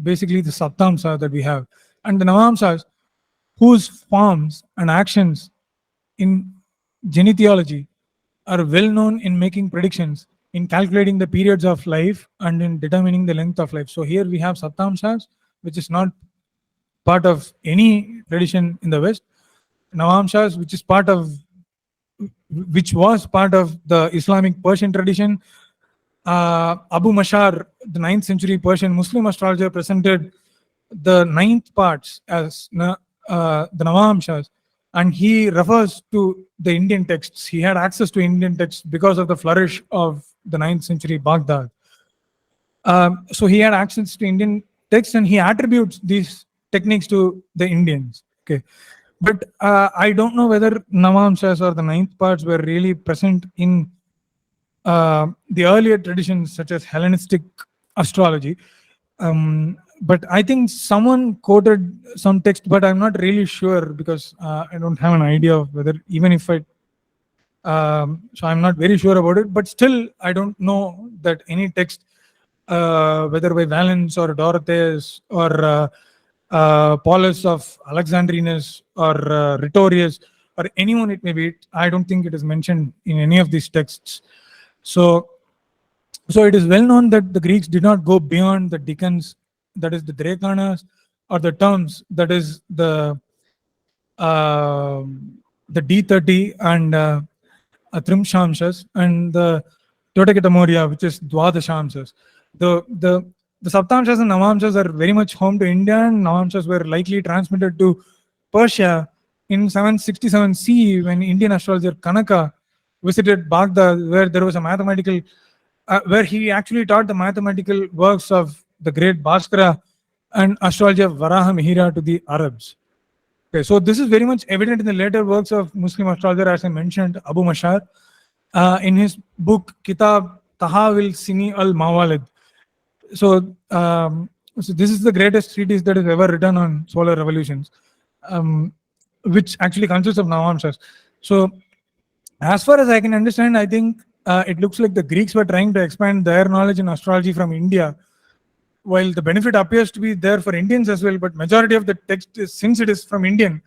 basically the Saptamsa that we have, and the Navamsas, whose forms and actions in genealogy are well known in making predictions, in calculating the periods of life, and in determining the length of life. So here we have Saptamshas, which is not part of any tradition in the West. Navamshas, which was part of the Islamic Persian tradition. Abu Mashar, the 9th century Persian Muslim astrologer, presented the 9th parts as the Navamshas, and he refers to the Indian texts. He had access to Indian texts because of the flourish of the 9th century Baghdad. So he had access to Indian texts, and he attributes these techniques to the Indians. Okay, but I don't know whether Navamshas or the 9th parts were really present in the earlier traditions such as Hellenistic astrology. But I think someone quoted some text, but I'm not really sure because I don't have an idea of whether, even if I, so I'm not very sure about it, but still I don't know that any text, whether by Valens or Dorotheus or Paulus of Alexandrinus or Rhetorius or anyone it may be, I don't think it is mentioned in any of these texts. So it is well known that the Greeks did not go beyond the decans, that is the Drakanas, or the terms, that is the D30 and Trimshamshas, and the Totakitamoria, which is Dwadashamshas. The Saptamshas and Navamshas are very much home to India, and Navamshas were likely transmitted to Persia in 767 CE when Indian astrologer Kanaka visited Baghdad, where there was a mathematical, where he actually taught the mathematical works of the great Bhaskara and astrology of Varaha Mihira to the Arabs. Okay, so this is very much evident in the later works of Muslim astrologer, as I mentioned, Abu Mashar, in his book Kitab Tahawil Sini al-Mawalid. So this is the greatest treatise that is ever written on solar revolutions, which actually consists of Navamshas. So as far as I can understand, I think it looks like the Greeks were trying to expand their knowledge in astrology from India, while the benefit appears to be there for Indians as well, but majority of the text is, since it is from Indian,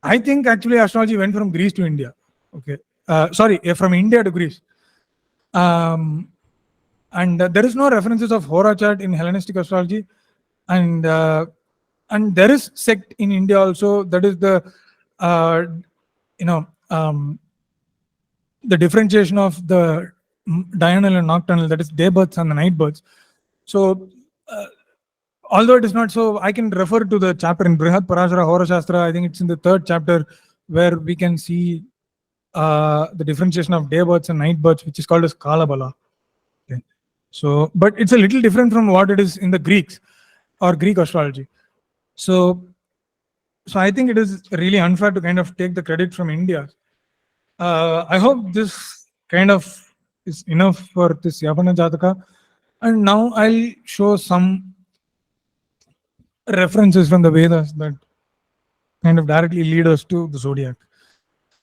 I think actually astrology went from Greece to India. Okay, from India to Greece. And there is no references of Hora chart in Hellenistic astrology, and there is sect in India also, that is the the differentiation of the diurnal and nocturnal, that is day births and the night births. So although it is not so, I can refer to the chapter in Brihat Parashara Horashastra. I think it's in the 3rd chapter where we can see the differentiation of day births and night births, which is called as Kalabala. Okay. So, but it's a little different from what it is in the Greeks or Greek astrology. So I think it is really unfair to kind of take the credit from India. I hope this kind of is enough for this Yavanajataka. And now I'll show some references from the Vedas that kind of directly lead us to the zodiac.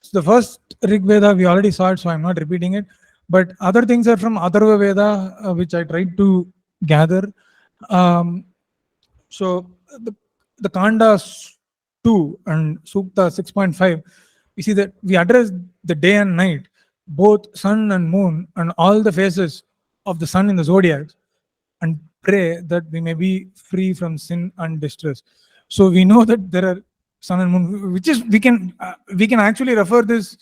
So the first Rig Veda we already saw it, so I'm not repeating it. But other things are from Atharva Veda, which I tried to gather. So the Kandas 2 and Sukta 6.5, we see that we address the day and night, both sun and moon, and all the phases of the sun in the zodiac, and pray that we may be free from sin and distress. So we know that there are sun and moon, which is we can actually refer this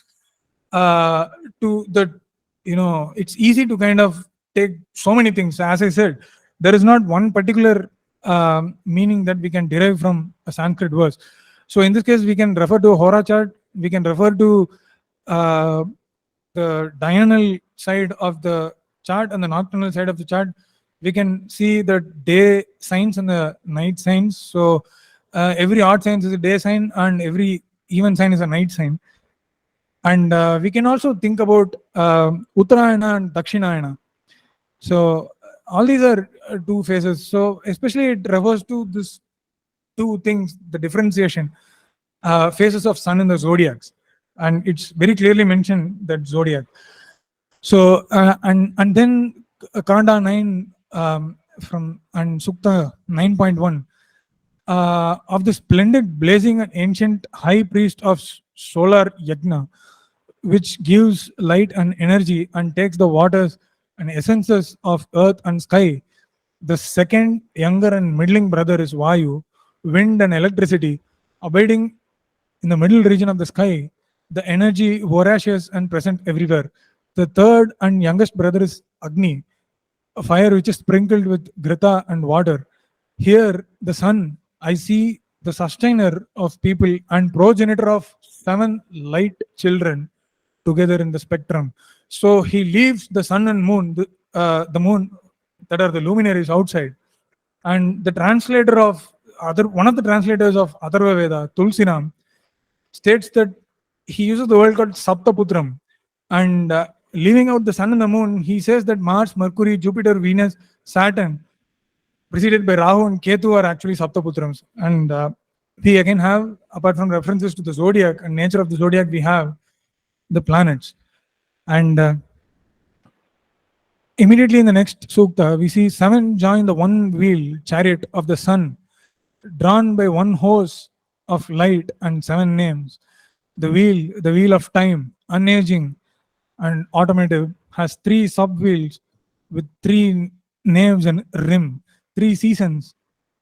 to the, it's easy to kind of take so many things. As I said, there is not one particular meaning that we can derive from a Sanskrit verse. So in this case, we can refer to a Hora chart, we can refer to the diurnal side of the chart and the nocturnal side of the chart. We can see the day signs and the night signs. So every odd sign is a day sign and every even sign is a night sign. And we can also think about Uttarayana and Dakshinayana. So all these are two phases. So especially it refers to this two things, the differentiation, phases of sun in the zodiacs. And it's very clearly mentioned that zodiac. So and then Kanda 9 from and Sukta 9.1 of the splendid blazing and ancient high priest of solar yajna, which gives light and energy and takes the waters and essences of earth and sky. The second younger and middling brother is Vayu, wind and electricity, abiding in the middle region of the sky, the energy voracious and present everywhere. The third and youngest brother is Agni, a fire which is sprinkled with grita and water. Here, the sun, I see the sustainer of people and progenitor of 7 light children together in the spectrum. So he leaves the sun and moon, the moon that are the luminaries outside. And the translator of one of the translators of Atharva Veda, Tulsiram, states that he uses the word called Saptaputram. And leaving out the sun and the moon, he says that Mars, Mercury, Jupiter, Venus, Saturn, preceded by Rahu and Ketu, are actually Saptaputrams. And we again have, apart from references to the zodiac and nature of the zodiac, we have the planets. And immediately in the next sukta, we see 7 join the one wheel chariot of the sun, drawn by one horse of light and 7 names. The wheel of time, unaging and automotive, has 3 sub-wheels with 3 naves and rim, 3 seasons,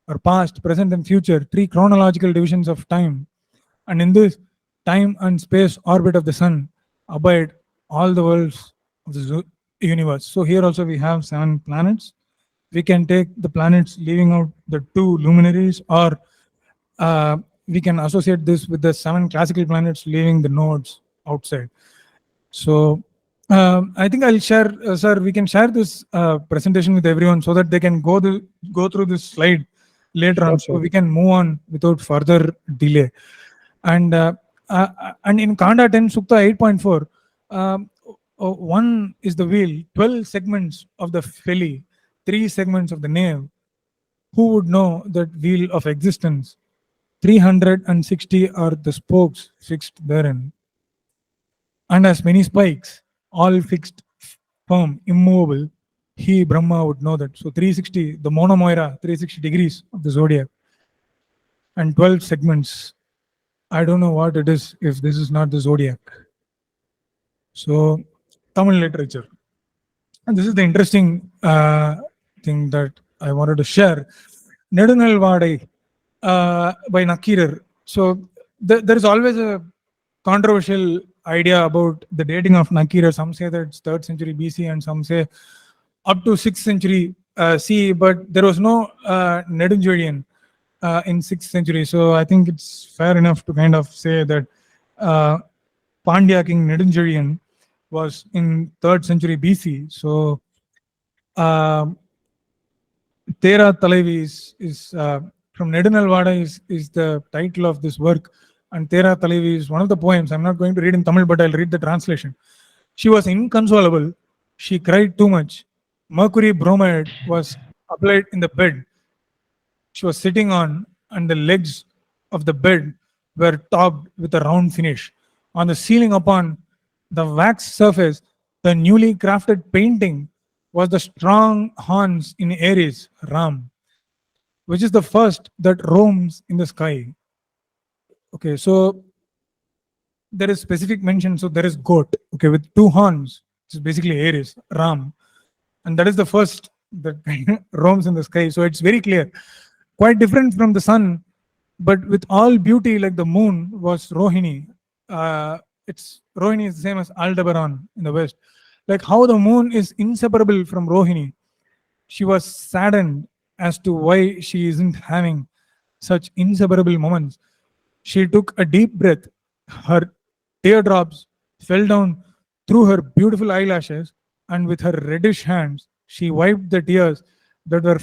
or past, present, and future, 3 chronological divisions of time. And in this time and space orbit of the sun abide all the worlds of the universe. So here also we have 7 planets. We can take the planets leaving out the 2 luminaries, or we can associate this with the 7 classical planets leaving the nodes outside. So I think I'll share, sir, we can share this presentation with everyone so that they can go through this slide later on. Sure. So we can move on without further delay. And in Kanda 10 Sukta 8.4, 1 is the wheel, 12 segments of the feli, 3 segments of the nave. Who would know that wheel of existence? 360 are the spokes fixed therein, and as many spikes, all fixed, firm, immovable. He, Brahma, would know that. So 360, the monomoira, 360 degrees of the zodiac, and 12 segments. I don't know what it is if this is not the zodiac. So Tamil literature. And this is the interesting thing that I wanted to share. Nedunal Vadai by Nakirar. So there is always a controversial idea about the dating of Nakirar. Some say that it's 3rd century BC and some say up to 6th century CE, but there was no Nedunjodian in 6th century. So I think it's fair enough to kind of say that Pandya king Nedunjodian was in 3rd century BC. So Tera Talavi is from Nedunalvada is the title of this work, and Tera Talavi is one of the poems. I'm not going to read in Tamil, but I'll read the translation. She was inconsolable. She cried too much. Mercury bromide was applied in the bed she was sitting on, and the legs of the bed were topped with a round finish. On the ceiling upon the wax surface, the newly crafted painting was the strong horns in Aries, Ram, which is the first that roams in the sky. Okay, so there is specific mention. So there is goat, okay, with 2 horns, which is basically Aries, Ram, and that is the first that roams in the sky. So it's very clear, quite different from the sun, but with all beauty like the moon was Rohini. Rohini is the same as Aldebaran in the West. Like how the moon is inseparable from Rohini. She was saddened as to why she isn't having such inseparable moments. She took a deep breath. Her teardrops fell down through her beautiful eyelashes, and with her reddish hands, she wiped the tears that were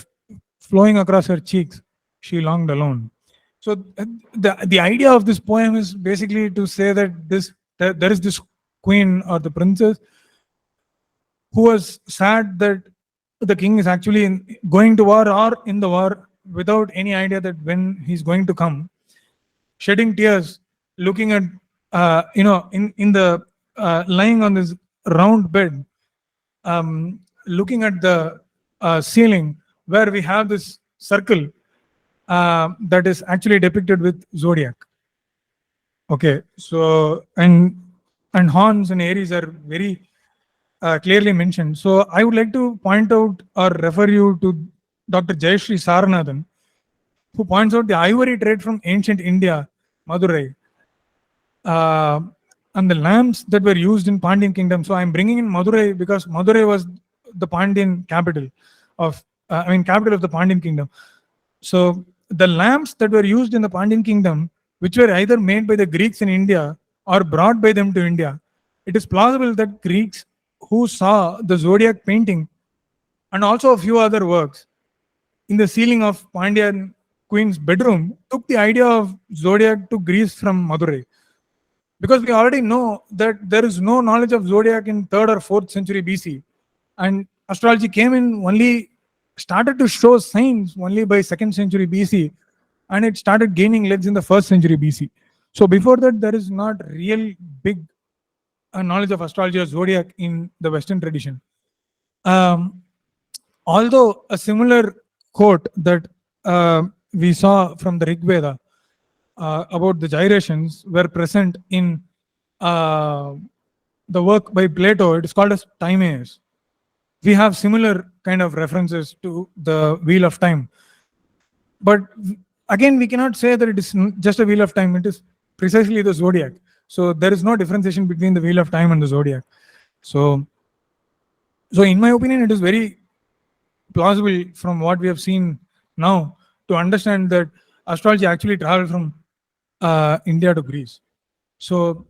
flowing across her cheeks. She longed alone. So the idea of this poem is basically to say that there is this queen or the princess who was sad that the king is actually going to war or in the war without any idea that when he's going to come, shedding tears, looking at in the lying on this round bed, looking at the ceiling where we have this circle, that is actually depicted with zodiac. Okay, so and horns and Aries are very clearly mentioned. So I would like to point out or refer you to Dr. Jayasree Saranathan, who points out the ivory trade from ancient India, Madurai, and the lamps that were used in Pandyan kingdom. So I'm bringing in Madurai because Madurai was the Pandyan capital of, capital of the Pandyan kingdom. So the lamps that were used in the Pandyan kingdom, which were either made by the Greeks in India or brought by them to India, it is plausible that Greeks who saw the zodiac painting and also a few other works in the ceiling of Pandyan queen's bedroom took the idea of zodiac to Greece from Madurai. Because we already know that there is no knowledge of zodiac in 3rd or 4th century BC, and astrology came in only, started to show signs only by 2nd century BC, and it started gaining legs in the 1st century BC. So before that, there is not real big knowledge of astrology or zodiac in the Western tradition. Although a similar quote that we saw from the Rig Veda about the gyrations were present in the work by Plato. It is called as Timaeus. We have similar kind of references to the wheel of time. But again, we cannot say that it is just a wheel of time. It is precisely the zodiac. So there is no differentiation between the wheel of time and the zodiac. So in my opinion, it is very plausible from what we have seen now to understand that astrology actually traveled from India to Greece. So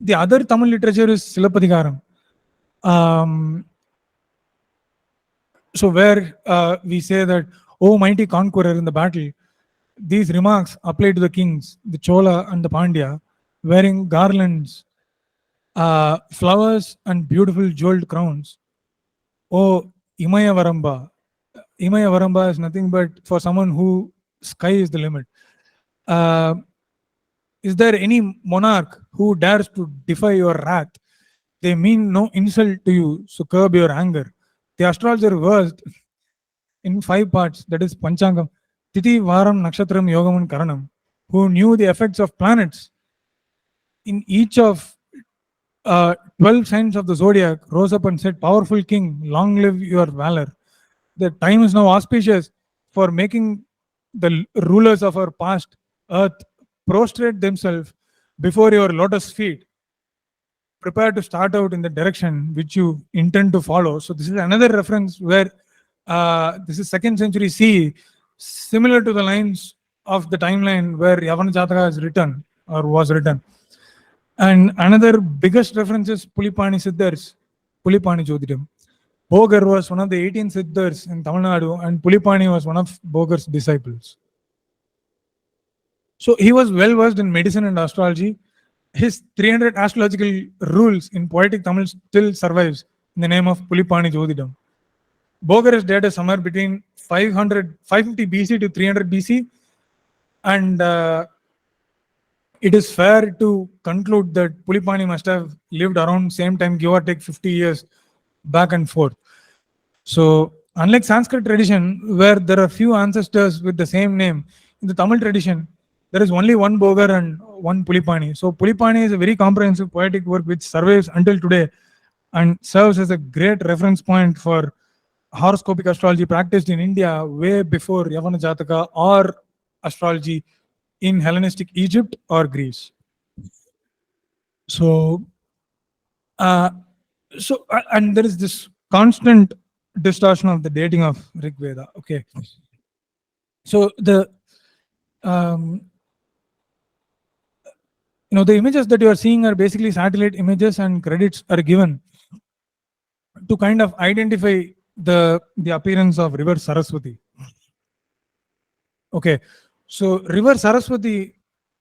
the other Tamil literature is Silappatikaram. So where we say that, "Oh, mighty conqueror in the battle," these remarks apply to the kings, the Chola and the Pandya, wearing garlands, flowers and beautiful jeweled crowns. "Oh, Imaya Varamba." Imaya Varamba is nothing but for someone who sky is the limit. Is there any monarch who dares to defy your wrath? They mean no insult to you, so curb your anger. The astrologer versed in 5 parts, that is Panchangam, Tithi, Varam, Nakshatram, Yogam and Karanam, who knew the effects of planets in each of 12 signs of the zodiac, rose up and said, "Powerful king, long live your valor. The time is now auspicious for making the rulers of our past earth prostrate themselves before your lotus feet. Prepare to start out in the direction which you intend to follow." So this is another reference where this is 2nd century CE, similar to the lines of the timeline where Yavanajataka is written or was written. And another biggest reference is Pulipani Siddhars, Pulipani Jyotidam. Bogar was one of the 18 Siddhars in Tamil Nadu, and Pulipani was one of Bogar's disciples. So he was well versed in medicine and astrology. His 300 astrological rules in poetic Tamil still survives in the name of Pulipani Jyotidam. Bogar is dated somewhere between 550 BC to 300 BC, and it is fair to conclude that Pulipani must have lived around same time, give or take 50 years back and forth. So unlike Sanskrit tradition, where there are few ancestors with the same name, in the Tamil tradition, there is only one Bogar and one Pulipani. So Pulipani is a very comprehensive poetic work which survives until today and serves as a great reference point for horoscopic astrology practiced in India way before Yavanajataka or astrology in Hellenistic Egypt or Greece. So, and there is this constant distortion of the dating of Rig Veda. Okay, so the the images that you are seeing are basically satellite images, and credits are given to kind of identify the appearance of river Saraswati. Okay, so river Saraswati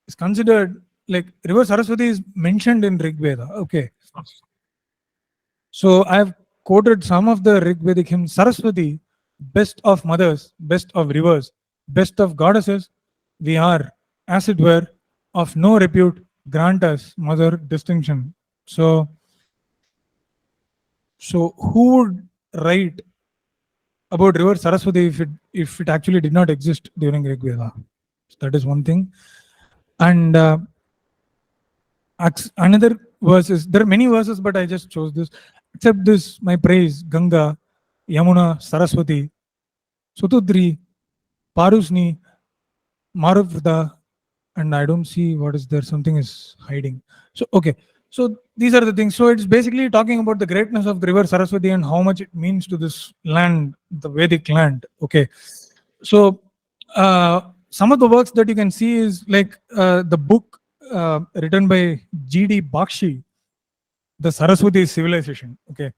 is considered like river Saraswati is mentioned in Rig Veda. Okay, so I have quoted some of the Rig Vedic hymns. Saraswati, best of mothers, best of rivers, best of goddesses, we are, as it were, of no repute, grant us mother distinction. So who would write about river Saraswati if it actually did not exist during Rig Veda. So that is one thing. And another verses, there are many verses, but I just chose this. Except this, my praise, Ganga, Yamuna, Saraswati, Sutudri, Parusni, Maruvrda, and I don't see what is there. Something is hiding. So, okay. So these are the things. So it's basically talking about the greatness of the river Saraswati and how much it means to this land, the Vedic land. Okay. So some of the works that you can see is like the book written by G.D. Bakshi, The Saraswati Civilization. Okay.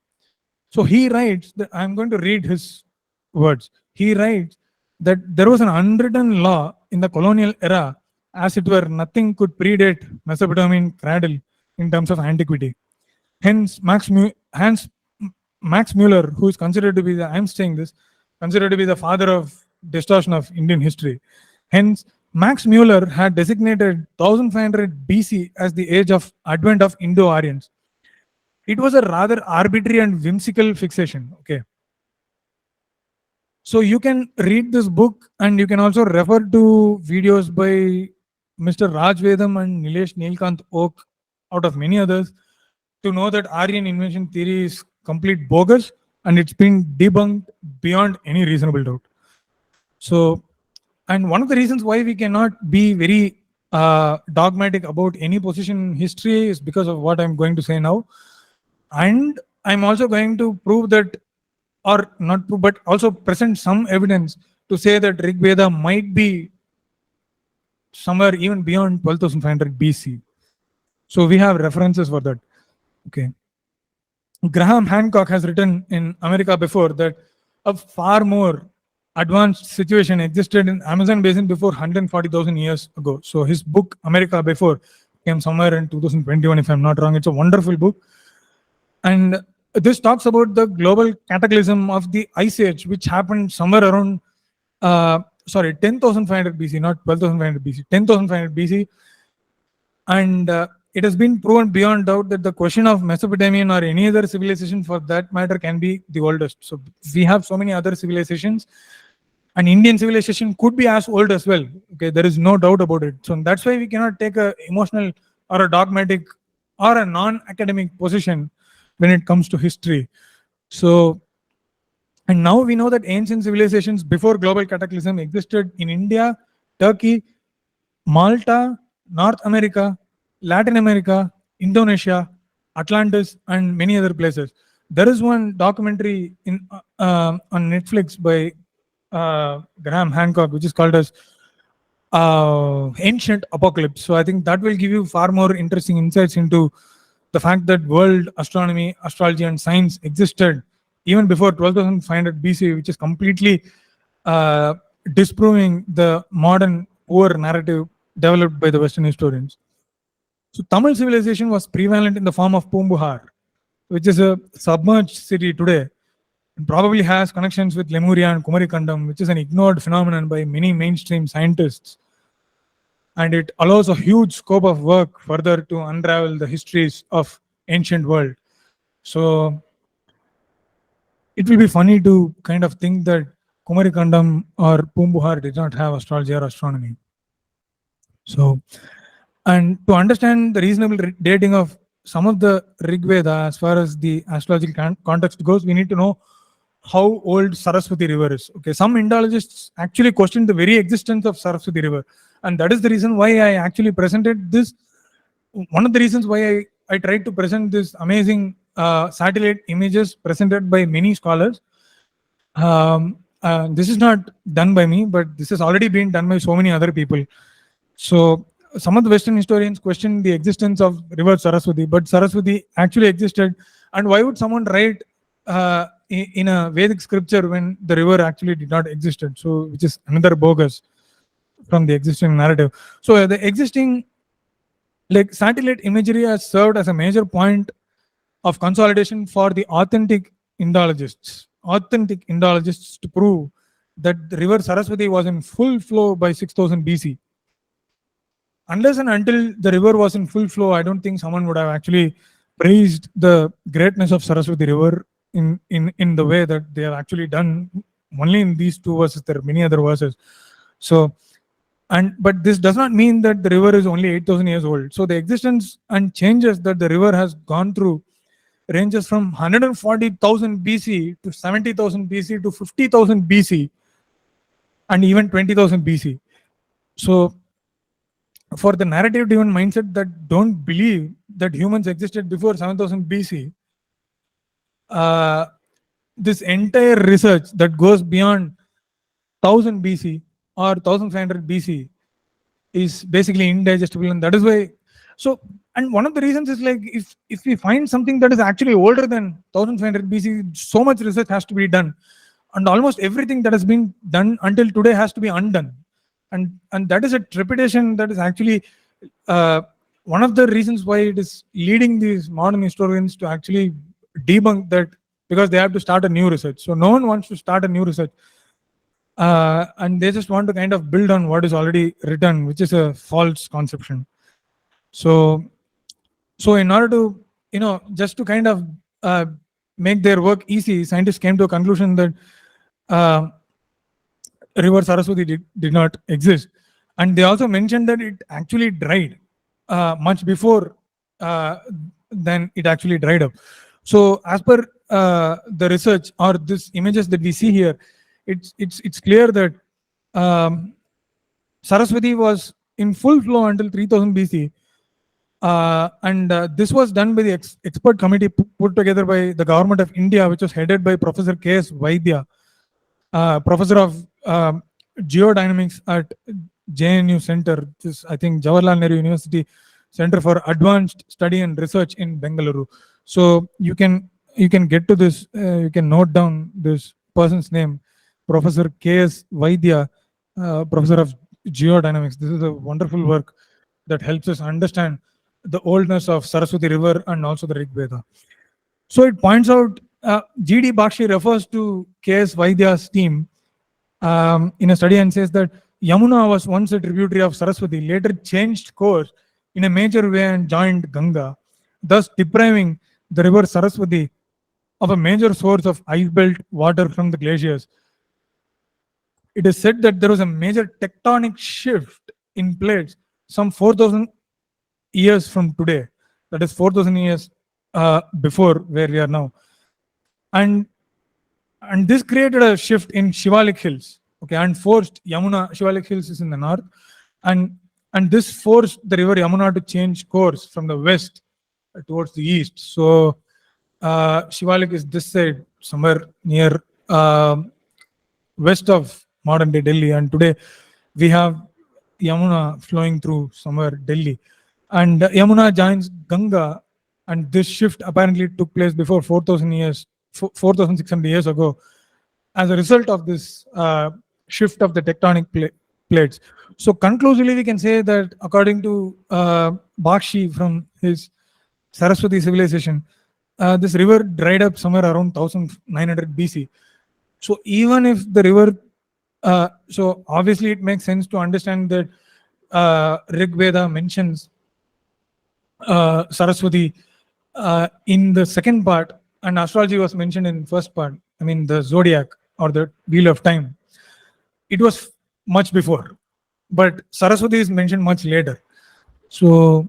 So he writes that I'm going to read his words. He writes that there was an unwritten law in the colonial era, as it were, nothing could predate Mesopotamian cradle in terms of antiquity. Hence, Max Muller, who is considered to be considered to be the father of distortion of Indian history. Hence, Max Muller had designated 1500 BC as the age of advent of Indo-Aryans. It was a rather arbitrary and whimsical fixation. Okay. So you can read this book and you can also refer to videos by Mr. Raj Vedam and Nilesh Neelkant Oak, out of many others, to know that Aryan invention theory is complete bogus and it's been debunked beyond any reasonable doubt. So, and one of the reasons why we cannot be very dogmatic about any position in history is because of what I'm going to say now. And I'm also going to prove that, or not prove, but also present some evidence to say that Rig Veda might be somewhere even beyond 12,500 BC. So we have references for that. Okay. Graham Hancock has written in America Before that a far more advanced situation existed in Amazon basin before 140,000 years ago. So his book America Before came somewhere in 2021, if I'm not wrong. It's a wonderful book. And this talks about the global cataclysm of the Ice Age, which happened somewhere around 10,500 BC, not 12,500 BC, 10,500 BC. And it has been proven beyond doubt that the question of Mesopotamian or any other civilization for that matter can be the oldest. So we have so many other civilizations, and Indian civilization could be as old as well. Okay, there is no doubt about it. So that's why we cannot take a emotional or a dogmatic or a non-academic position when it comes to history. So, and now we know that ancient civilizations before global cataclysm existed in India, Turkey, Malta, North America, Latin America, Indonesia, Atlantis, and many other places. There is one documentary on Netflix by Graham Hancock, which is called as Ancient Apocalypse. So I think that will give you far more interesting insights into the fact that world astronomy, astrology, and science existed even before 12,500 BC, which is completely disproving the modern poor narrative developed by the Western historians. So Tamil civilization was prevalent in the form of Pumbuhar, which is a submerged city today, and probably has connections with Lemuria and Kumarikandam, which is an ignored phenomenon by many mainstream scientists. And it allows a huge scope of work further to unravel the histories of ancient world. So it will be funny to kind of think that Kumarikandam or Pumbuhar did not have astrology or astronomy. So, and to understand the reasonable dating of some of the Rig Veda as far as the astrological context goes, we need to know how old Saraswati River is. Okay, some Indologists actually question the very existence of Saraswati River, and that is the reason why I actually presented this. One of the reasons why I tried to present this amazing satellite images presented by many scholars. This is not done by me, but this has already been done by so many other people. So some of the Western historians question the existence of river Saraswati, but Saraswati actually existed. And why would someone write in a Vedic scripture when the river actually did not exist? So, which is another bogus from the existing narrative. So the existing satellite imagery has served as a major point of consolidation for the authentic Indologists to prove that the river Saraswati was in full flow by 6000 BC. Unless and until the river was in full flow, I don't think someone would have actually praised the greatness of Saraswati River in the way that they have actually done only in these two verses. There are many other verses. So, but this does not mean that the river is only 8,000 years old. So the existence and changes that the river has gone through ranges from 140,000 BC to 70,000 BC to 50,000 BC and even 20,000 BC. So for the narrative driven mindset that don't believe that humans existed before 7,000 BC, this entire research that goes beyond 1000 BC or 1500 BC is basically indigestible, and that is why. So, and one of the reasons is like if we find something that is actually older than 1500 BC, so much research has to be done, and almost everything that has been done until today has to be undone, and that is a trepidation that is actually one of the reasons why it is leading these modern historians to actually debunk that, because they have to start a new research. So no one wants to start a new research. And they just want to kind of build on what is already written, which is a false conception. So in order to, just to kind of make their work easy, scientists came to a conclusion that river Saraswati did not exist. And they also mentioned that it actually dried much before then it actually dried up. So as per the research or these images that we see here, it's clear that Saraswati was in full flow until 3000 BC, and this was done by the expert committee put together by the government of India, which was headed by Professor K.S. Vaidya, professor of geodynamics at JNU Center, this I think Jawaharlal Nehru University Center for Advanced Study and Research in Bengaluru. So you can get to this, you can note down this person's name, Professor K.S. Vaidya, Professor of Geodynamics. This is a wonderful work that helps us understand the oldness of Saraswati River and also the Rig Veda. So it points out, G.D. Bakshi refers to K.S. Vaidya's team in a study and says that Yamuna was once a tributary of Saraswati, later changed course in a major way and joined Ganga, thus depriving the river Saraswati of a major source of ice-belt water from the glaciers. It is said that there was a major tectonic shift in plates some 4,000 years from today. That is 4,000 years before where we are now. And this created a shift in Shivalik Hills, okay, and forced Yamuna. Shivalik Hills is in the north, and this forced the river Yamuna to change course from the west towards the east. So Shivalik is this side, somewhere near west of modern day Delhi, and today we have Yamuna flowing through somewhere Delhi, and Yamuna joins Ganga, and this shift apparently took place before 4,600 years ago as a result of this shift of the tectonic plates. So conclusively we can say that according to Bakshi from his Saraswati civilization, this river dried up somewhere around 1900 BC. So even if the river, so obviously it makes sense to understand that Rig Veda mentions Saraswati in the second part, and astrology was mentioned in first part. I mean the zodiac or the wheel of time. It was much before, but Saraswati is mentioned much later. So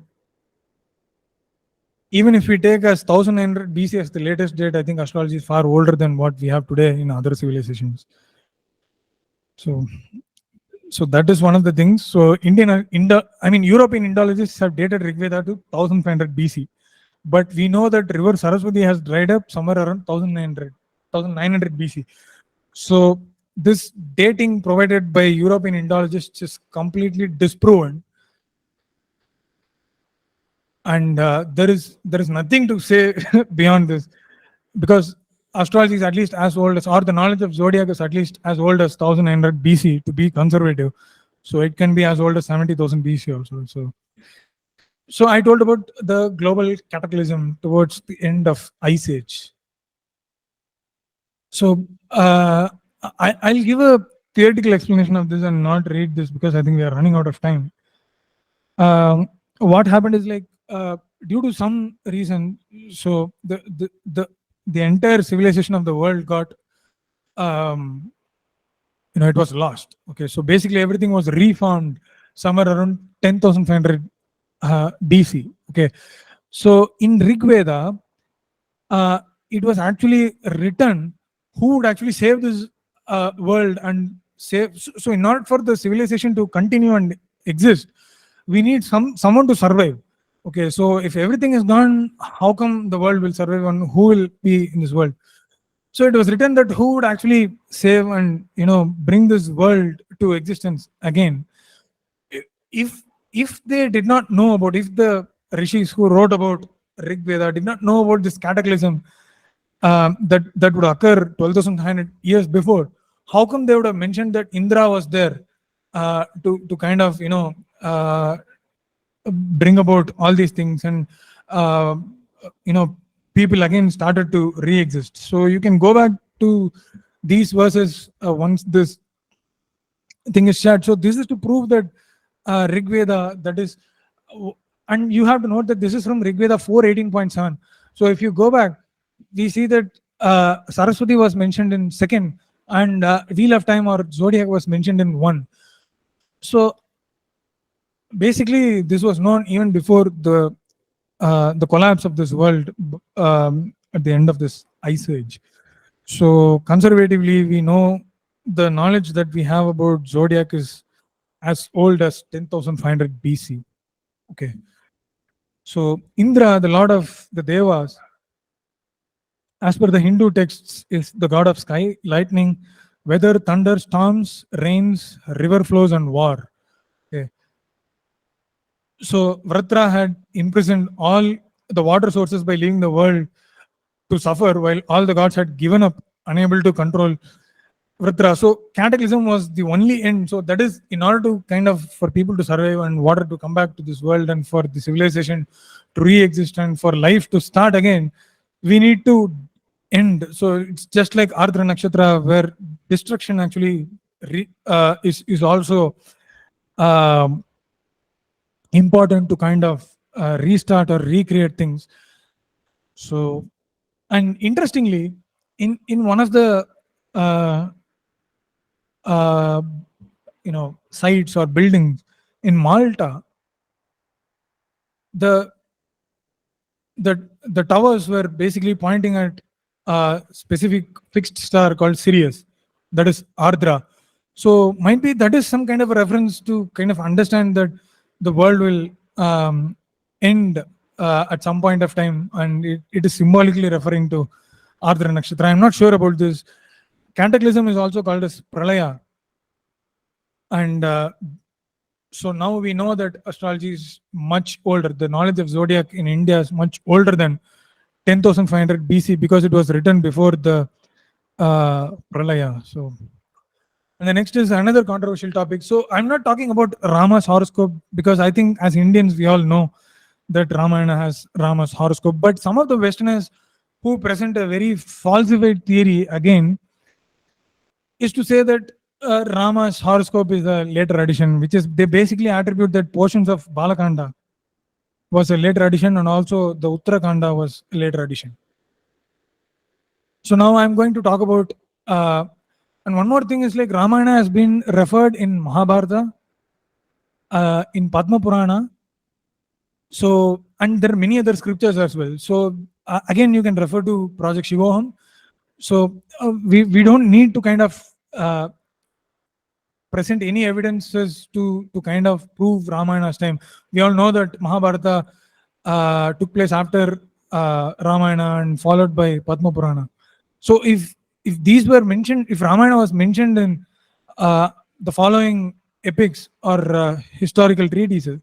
even if we take as 1900 BC as the latest date, I think astrology is far older than what we have today in other civilizations. So that is one of the things. So European Indologists have dated Rig Veda to 1500 BC, but we know that river Saraswati has dried up somewhere around 1900 BC. So this dating provided by European Indologists is completely disproven, and there is nothing to say beyond this, because astrology is at least as old as, or the knowledge of zodiac is at least as old as 1900 BC to be conservative. So it can be as old as 70,000 BC also. So I told about the global cataclysm towards the end of Ice Age. So I'll give a theoretical explanation of this and not read this because I think we are running out of time. What happened is, like, due to some reason, so the entire civilization of the world got it was lost. Okay, so basically everything was reformed somewhere around 10,500 BC. Okay, so in Rig Veda, it was actually written who would actually save this world and save. So in order for the civilization to continue and exist, we need someone to survive. Okay, so if everything is gone, how come the world will survive and who will be in this world? So it was written that who would actually save and bring this world to existence again. If they did not know about, if the rishis who wrote about Rig Veda did not know about this cataclysm that would occur 12,500 years before, how come they would have mentioned that Indra was there to kind of bring about all these things, and people again started to re-exist. So you can go back to these verses once this thing is shared. So this is to prove that Rig Veda, that is, and you have to note that this is from Rig Veda 4:18.7. So if you go back, we see that Saraswati was mentioned in 2nd, and Wheel of Time or Zodiac was mentioned in 1. So basically, this was known even before the collapse of this world at the end of this ice age. So conservatively, we know the knowledge that we have about Zodiac is as old as 10,500 BC. Okay. So Indra, the lord of the Devas, as per the Hindu texts, is the god of sky, lightning, weather, thunder, storms, rains, river flows, and war. Okay. So Vratra had imprisoned all the water sources by leaving the world to suffer, while all the gods had given up, unable to control Vratra. So cataclysm was the only end. So that is in order to kind of for people to survive and water to come back to this world and for the civilization to re-exist and for life to start again, we need to end. So it's just like Ardra Nakshatra, where destruction actually is also important to kind of restart or recreate things. So, and interestingly, in one of the sites or buildings in Malta, the towers were basically pointing at a specific fixed star called Sirius, that is Ardra. So might be that is some kind of a reference to kind of understand that the world will end at some point of time, and it is symbolically referring to Ardra Nakshatra. I'm not sure about this. Cataclysm is also called as Pralaya. And so now we know that astrology is much older. The knowledge of zodiac in India is much older than 10,500 BC because it was written before the Pralaya. So, and the next is another controversial topic. So I'm not talking about Rama's horoscope because I think as Indians we all know that Ramayana has Rama's horoscope. But some of the Westerners who present a very falsified theory again is to say that Rama's horoscope is a later addition, which is they basically attribute that portions of Balakanda was a later addition and also the Uttarakanda was a later addition. So now I'm going to talk about and one more thing is like Ramayana has been referred in Mahabharata, in Padma Purana. So, and there are many other scriptures as well. So again, you can refer to Project Shivoham. So we don't need to kind of present any evidences to kind of prove Ramayana's time. We all know that Mahabharata took place after Ramayana and followed by Padma Purana. So if these were mentioned, if Ramayana was mentioned in the following epics or historical treatises,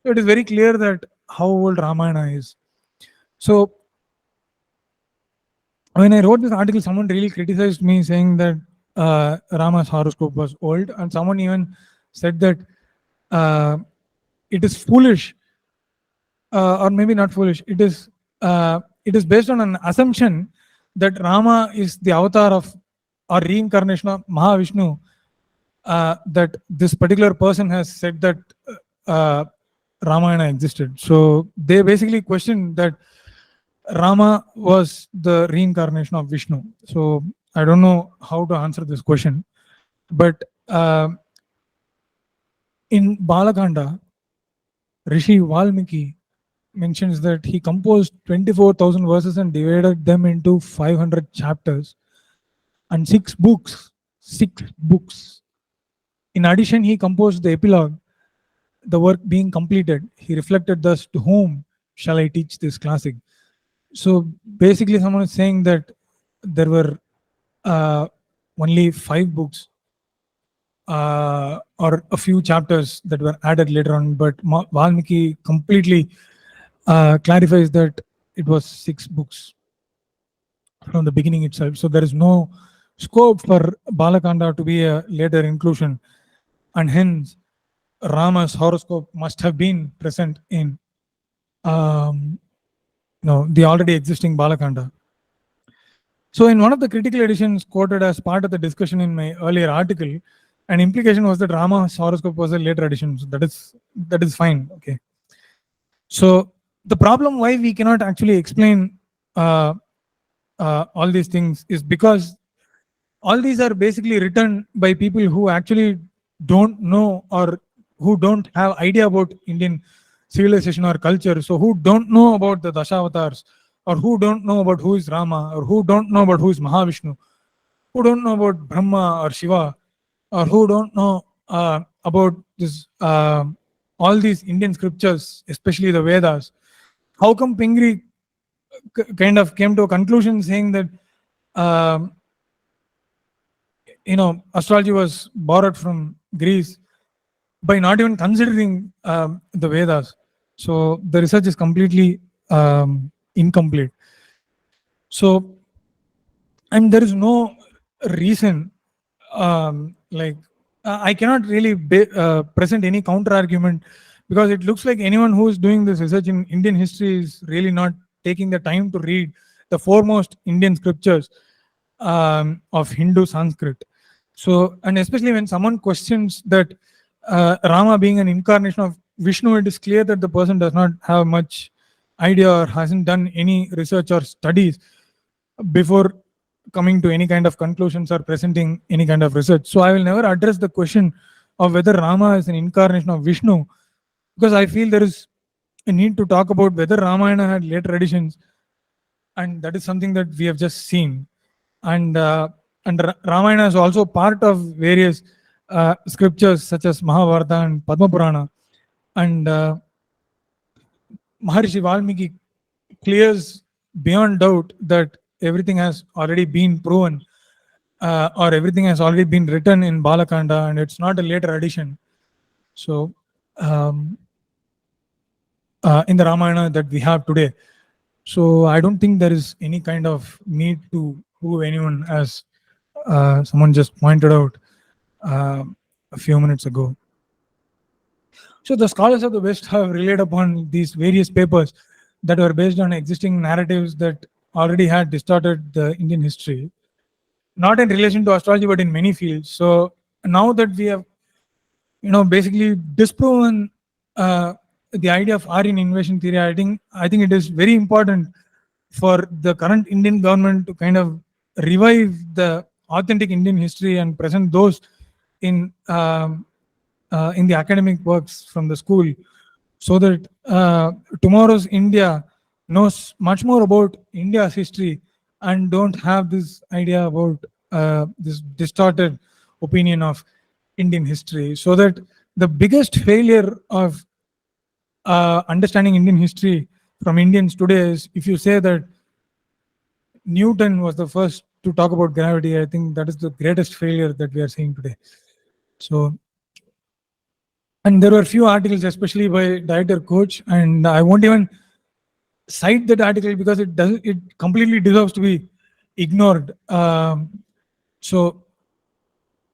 it is very clear that how old Ramayana is. So when I wrote this article, someone really criticized me saying that Rama's horoscope was old, and someone even said that it is foolish, or maybe not foolish. It is based on an assumption that Rama is the avatar of or reincarnation of Mahavishnu. That this particular person has said that Ramayana existed. So they basically questioned that Rama was the reincarnation of Vishnu. So I don't know how to answer this question. But in Balakanda, Rishi Valmiki mentions that he composed 24,000 verses and divided them into 500 chapters and 6 books. 6 books. In addition, he composed the epilogue. The work being completed, he reflected thus, to whom shall I teach this classic? So basically, someone is saying that there were only 5 books or a few chapters that were added later on, but Valmiki completely clarifies that it was 6 books from the beginning itself. So there is no scope for Balakanda to be a later inclusion, and hence Rama's horoscope must have been present in the already existing Balakanda. So in one of the critical editions quoted as part of the discussion in my earlier article, an implication was that Rama's horoscope was a later edition. So that is fine. Okay. So the problem why we cannot actually explain all these things is because all these are basically written by people who actually don't know or who don't have idea about Indian civilization or culture. So who don't know about the Dashavatars, or who don't know about who is Rama, or who don't know about who is Mahavishnu, who don't know about Brahma or Shiva, or who don't know about this all these Indian scriptures, especially the Vedas. How come Pingree kind of came to a conclusion saying that astrology was borrowed from Greece by not even considering the Vedas? So the research is completely incomplete. So, and there is no reason, I cannot really present any counter argument, because it looks like anyone who is doing this research in Indian history is really not taking the time to read the foremost Indian scriptures of Hindu Sanskrit. So, and especially when someone questions that Rama being an incarnation of Vishnu, it is clear that the person does not have much idea or hasn't done any research or studies before coming to any kind of conclusions or presenting any kind of research. So I will never address the question of whether Rama is an incarnation of Vishnu, because I feel there is a need to talk about whether Ramayana had later editions, and that is something that we have just seen. And Ramayana is also part of various scriptures such as Mahabharata and Padma Purana. And Maharishi Valmiki clears beyond doubt that everything has already been proven or everything has already been written in Balakanda, and it's not a later addition. So in the Ramayana that we have today. So I don't think there is any kind of need to prove anyone, as someone just pointed out a few minutes ago. So the scholars of the West have relied upon these various papers that were based on existing narratives that already had distorted the Indian history, not in relation to astrology, but in many fields. So now that we have, basically disproven the idea of Aryan invasion theory, I think it is very important for the current Indian government to kind of revive the authentic Indian history and present those in the academic works from the school, so that tomorrow's India knows much more about India's history and don't have this idea about this distorted opinion of Indian history. So that the biggest failure of understanding Indian history from Indians today is if you say that Newton was the first to talk about gravity. I think that is the greatest failure that we are seeing today. So, and there were a few articles, especially by Dieter Koch, and I won't even cite that article because it completely deserves to be ignored. So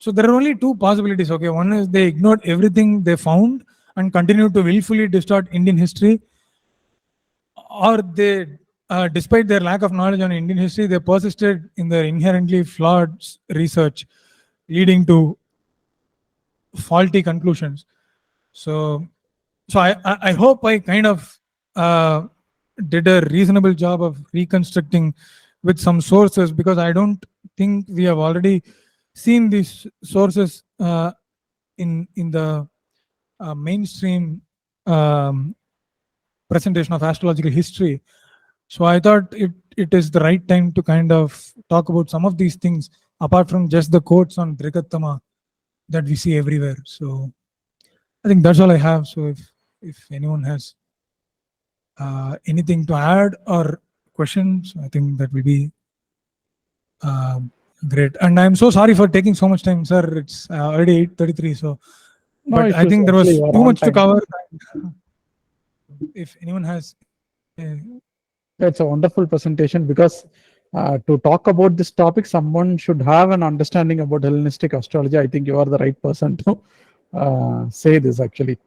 there are only two possibilities. Okay, one is they ignored everything they found and continued to willfully distort Indian history, or they, despite their lack of knowledge on Indian history, they persisted in their inherently flawed research, leading to faulty conclusions. So I hope I kind of did a reasonable job of reconstructing with some sources, because I don't think we have already seen these sources in the mainstream presentation of astrological history. So I thought it is the right time to kind of talk about some of these things apart from just the quotes on Drikattama that we see everywhere. So I think that's all I have. So if anyone has anything to add or questions, I think that will be great. And I'm so sorry for taking so much time, sir. It's already 8:33. So, No but I issues. think there was Actually, you are too on much to time. cover. If anyone has, It's a wonderful presentation because to talk about this topic, someone should have an understanding about Hellenistic astrology. I think you are the right person to say this actually.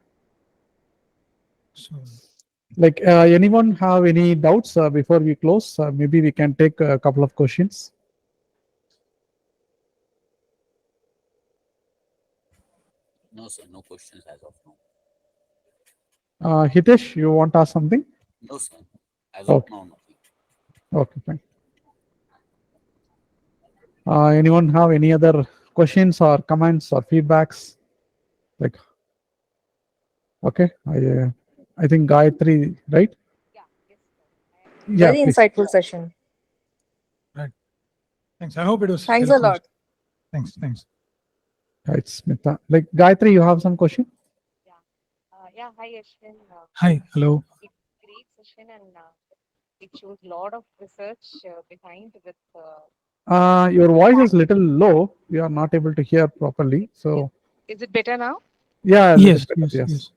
so Like anyone have any doubts before we close? Maybe we can take a couple of questions. No, sir. No questions as of now. Hitesh, you want to ask something? No, sir. As of Okay. now, nothing. Okay, fine. Anyone have any other questions or comments or feedbacks? Like, okay, I think Gayatri, right? Yeah, Very please. insightful session. right. Thanks. I hope it was. Thanks a helpful. lot. Thanks. It's Smita. Like Gayatri, you have some question? Yeah, hi Ashwin. Hi. Hello. It's great session and it shows a lot of research behind with. Your voice is little low. We are not able to hear properly. So Is it better now? yeah, a little Yes. better, Yes.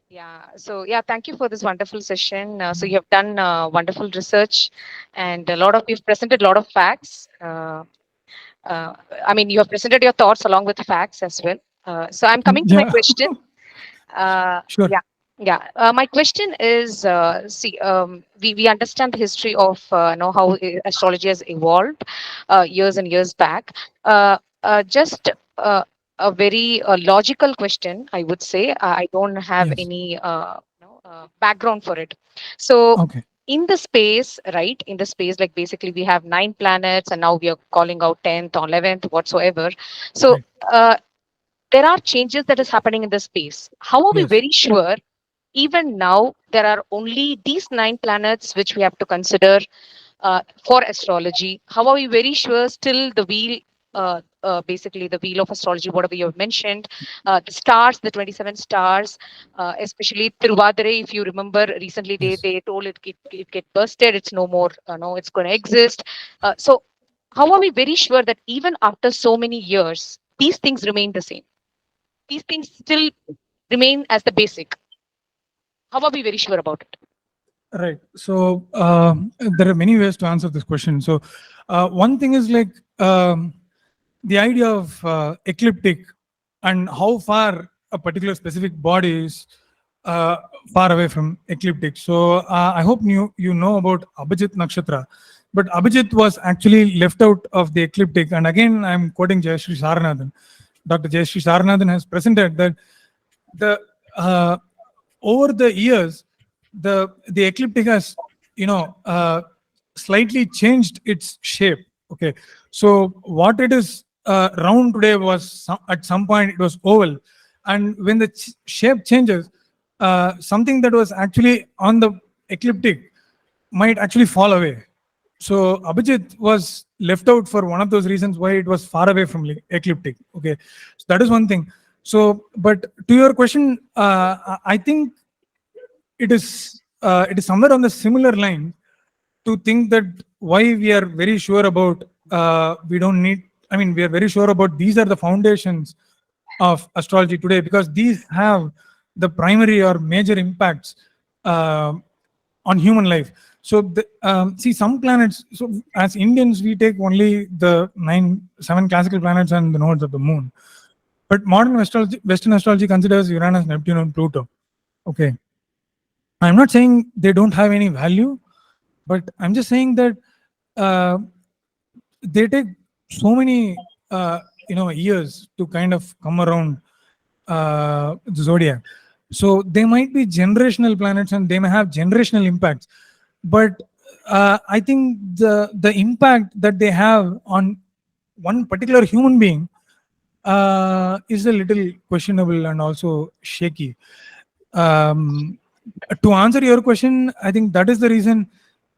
Yeah. So yeah, thank you for this wonderful session. So you have done wonderful research, and you've presented a lot of facts. I mean, you have presented your thoughts along with facts as well. So I'm coming to my Yeah. question. Sure. Yeah. My question is, we understand the history of how astrology has evolved years and years back. Just a very logical question, I would say. I don't have Yes. any background for it. So Okay. in the space, right? In the space, like basically we have 9 planets, and now we are calling out 10th or 11th, whatsoever. So. Right. There are changes that is happening in the space. How are we Yes. very sure even now there are only these 9 planets which we have to consider for astrology? How are we very sure still the wheel, basically the wheel of astrology, whatever you have mentioned, the stars, the 27 stars, especially Tiruvadare, if you remember recently, Yes. they told it get busted, it's no more, no, it's going to exist. So how are we very sure that even after so many years, these things remain the same? These things still remain as the basic. How are we very sure about it? Right. So there are many ways to answer this question. So one thing is like the idea of ecliptic and how far a particular specific body is far away from ecliptic. So I hope you know about Abhijit Nakshatra, but Abhijit was actually left out of the ecliptic. And again, I'm quoting Jayasree Saranathan. Dr. Jayasree Saranathan has presented that the over the years, the ecliptic has slightly changed its shape. Okay, so what it is round today was at some point it was oval, and when the shape changes, something that was actually on the ecliptic might actually fall away. So Abhijit was left out for one of those reasons why it was far away from ecliptic. Okay, so that is one thing. So, but to your question, I think it is somewhere on the similar line to think that why we are very sure about we don't need. I mean, we are very sure about these are the foundations of astrology today because these have the primary or major impacts on human life. So see some planets. So as Indians, we take only the 7 classical planets and the nodes of the moon. But modern Western astrology considers Uranus, Neptune, and Pluto. Okay. I'm not saying they don't have any value, but I'm just saying that they take so many years to kind of come around the zodiac. So they might be generational planets and they may have generational impacts. But I think the impact that they have on one particular human being is a little questionable and also shaky. To answer your question, I think that is the reason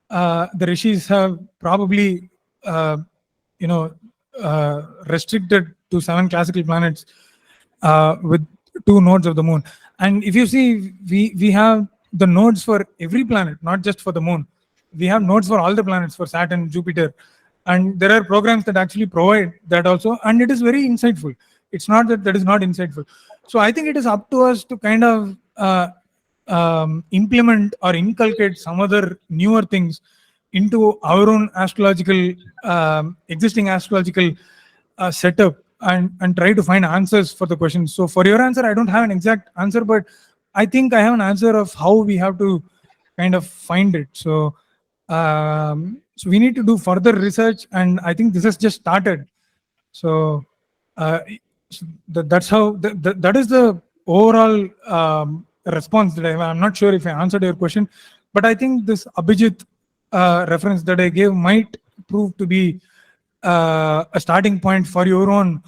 the rishis have probably restricted to 7 classical planets with 2 nodes of the moon. And if you see, we have the nodes for every planet, not just for the moon. We have nodes for all the planets, for Saturn, Jupiter, and there are programs that actually provide that also, and it is very insightful. It's not that is not insightful. So I think it is up to us to kind of implement or inculcate some other newer things into our own astrological existing astrological setup, and try to find answers for the questions. So for your answer, I don't have an exact answer, but I think I have an answer of how we have to kind of find it. So so we need to do further research, and I think this has just started. So that's how that is the overall response that I'm not sure if I answered your question, but I think this Abhijit reference that I gave might prove to be a starting point for your own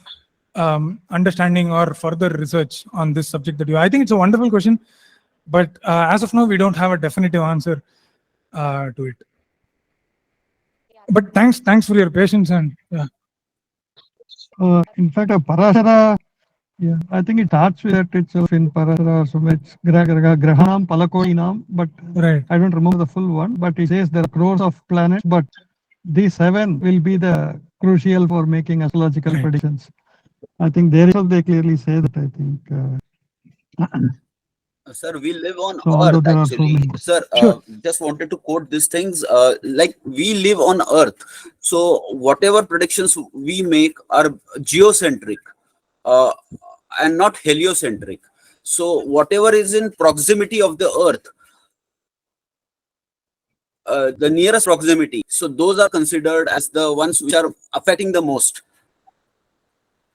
understanding or further research on this subject that you. I think it's a wonderful question, but as of now, we don't have a definitive answer to it. But thanks for your patience. And in fact, Parashara, yeah, I think it starts with that itself in Parashara. So it's Grahanam Palakoinam, but right. I don't remember the full one. But it says there are crores of planets, but these 7 will be the crucial for making astrological Right. predictions. I think there itself they clearly say that. I think. Sir, we live on So although Earth there are so actually. many. Sir, Sure. just wanted to quote these things. Like we live on Earth, so whatever predictions we make are geocentric and not heliocentric. So whatever is in proximity of the Earth, the nearest proximity, so those are considered as the ones which are affecting the most.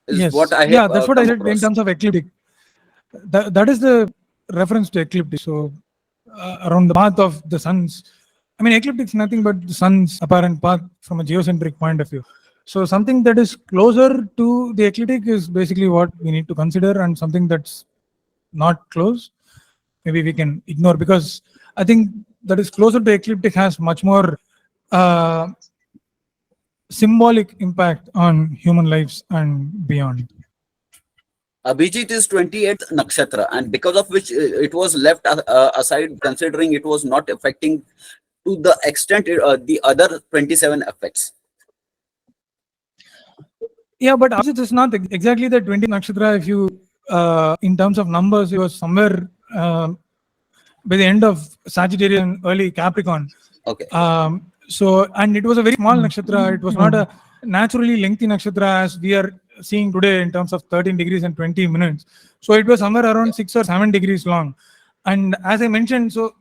Is Yes. what I have, yeah, that's what I come said in across. terms of ecliptic. That is the reference to ecliptic. So around the path of the sun's, I mean, ecliptic is nothing but the sun's apparent path from a geocentric point of view. So something that is closer to the ecliptic is basically what we need to consider, and something that's not close, maybe we can ignore, because I think that is closer to ecliptic has much more symbolic impact on human lives and beyond. Abhijit is 28th nakshatra, and because of which it was left aside, considering it was not affecting to the extent the other 27 effects. Yeah, but Abhijit is not exactly the 20 nakshatra. If you, in terms of numbers, it was somewhere by the end of Sagittarius and early Capricorn. Okay. So, and it was a very small nakshatra. It was not a naturally lengthy nakshatra as we are seeing today in terms of 13 degrees and 20 minutes. So it was somewhere around 6 or 7 degrees long. And as I mentioned, so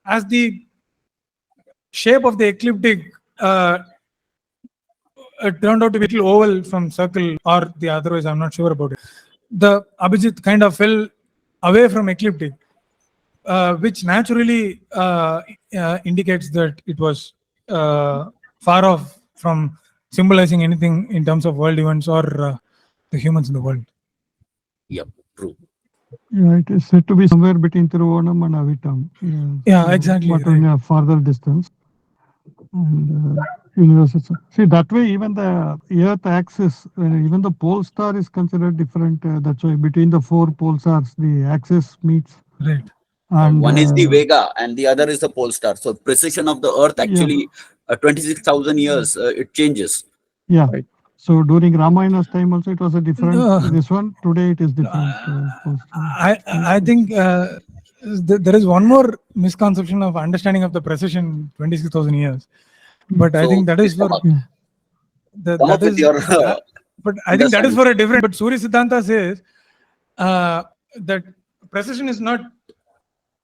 as the shape of the ecliptic turned out to be a little oval from circle, or the otherwise, I'm not sure about it. The Abhijit kind of fell away from ecliptic, which naturally indicates that it was far off from symbolizing anything in terms of world events or the humans in the world. Yep, true. Yeah, it is said to be somewhere between Tiruvanam and Avitam. Yeah, exactly. But in a farther distance. And see, that way even the Earth axis, even the pole star is considered different. That's why between the 4 pole stars, the axis meets. Right. And one is the Vega and the other is the pole star. So precision of the Earth actually 26,000 years it changes. Yeah. Right. So during Ramayana's time also it was a different. This one today it is different. I think there is one more misconception of understanding of the precision 26,000 years, but so I think that is for that is your, but I think that is for a different. But Surya Siddhanta says that precision is not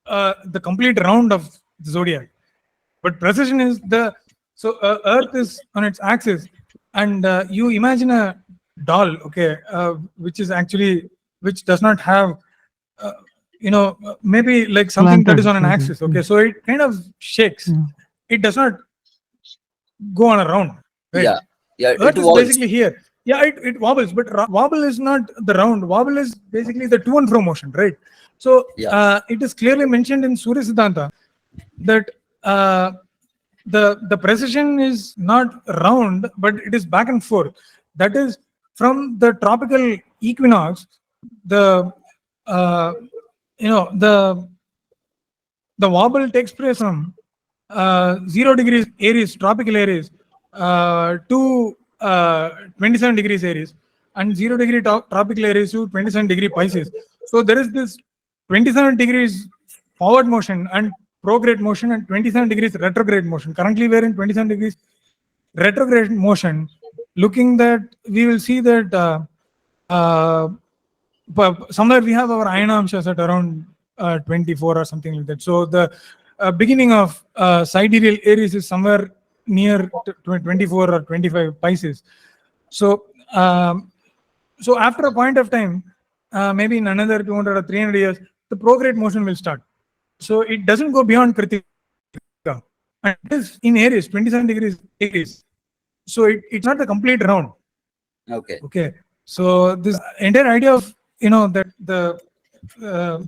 the complete round of the zodiac, but precision is the Earth is on its axis, and you imagine a doll, okay, which does not have maybe like something that is on an axis, okay, so it kind of shakes. It does not go on a round, right? Yeah, Earth is basically here. Yeah, it wobbles, but wobble is not the round. Wobble is basically the to and fro motion, right? So it is clearly mentioned in Surya Siddhanta that the precision is not round, but it is back and forth. That is from the tropical equinox. The the wobble takes place from 0 degrees Aries, tropical Aries, to 27 degrees Aries, and 0 degree tropical Aries to 27 degree Pisces. So there is this 27 degrees forward motion and prograde motion and 27 degrees retrograde motion. Currently, we are in 27 degrees retrograde motion. Looking that, we will see that somewhere we have our Ayanamshas at around 24 or something like that. So the beginning of sidereal Aries is somewhere near 24 or 25 Pisces. So so after a point of time, maybe in another 200 or 300 years, the prograde motion will start. So it doesn't go beyond Kritika. And it is in Aries, 27 degrees Aries. So it's not the complete round. Okay. So this entire idea of that the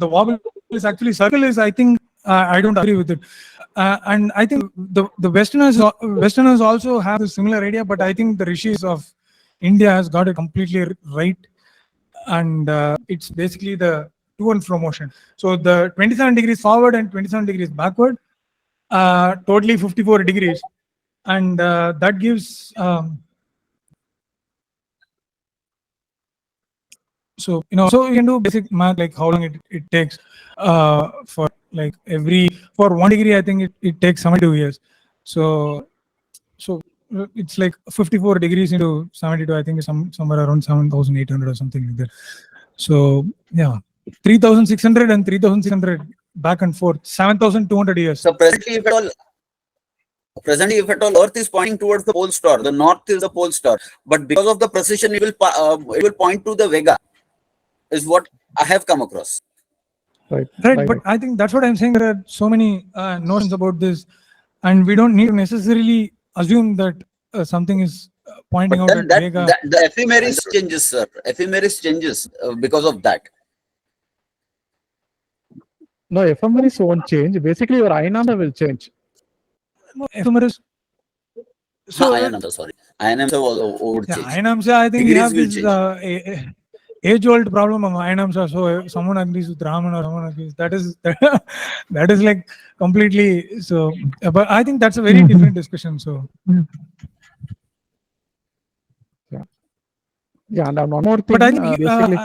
wobble is actually circle is, I think, I don't agree with it. And I think the Westerners also have a similar idea, but I think the rishis of India has got it completely right. And it's basically the to and fro motion. So the 27 degrees forward and 27 degrees backward, totally 54 degrees. And that gives so so you can do basic math, like how long it takes for like for 1 degree, I think it takes 72 years. So it's like 54 degrees into 72, I think is somewhere around 7,800 or something like that. So yeah, 3,600 and 3,600 back and forth, 7,200 years. So presently, if at all Earth is pointing towards the pole star, the north is the pole star, but because of the precision, it will point to the Vega, is what I have come across. Right. But I think that's what I'm saying. There are so many notions about this, and we don't need to necessarily assume that something is pointing out at Vega. The ephemeris changes, sir. Ephemeris changes because of that. No, ephemeris won't change. Basically, your Ayanamsa will change. No, ephemeris. So Ayanamsa, sorry. Ayanamsa would change. Ayanamsa, I think we have this age-old problem of Ayanamsa. So if someone agrees with Raman or someone agrees, that is like completely so. But I think that's a very different discussion. So yeah, and one more thing. But I think basically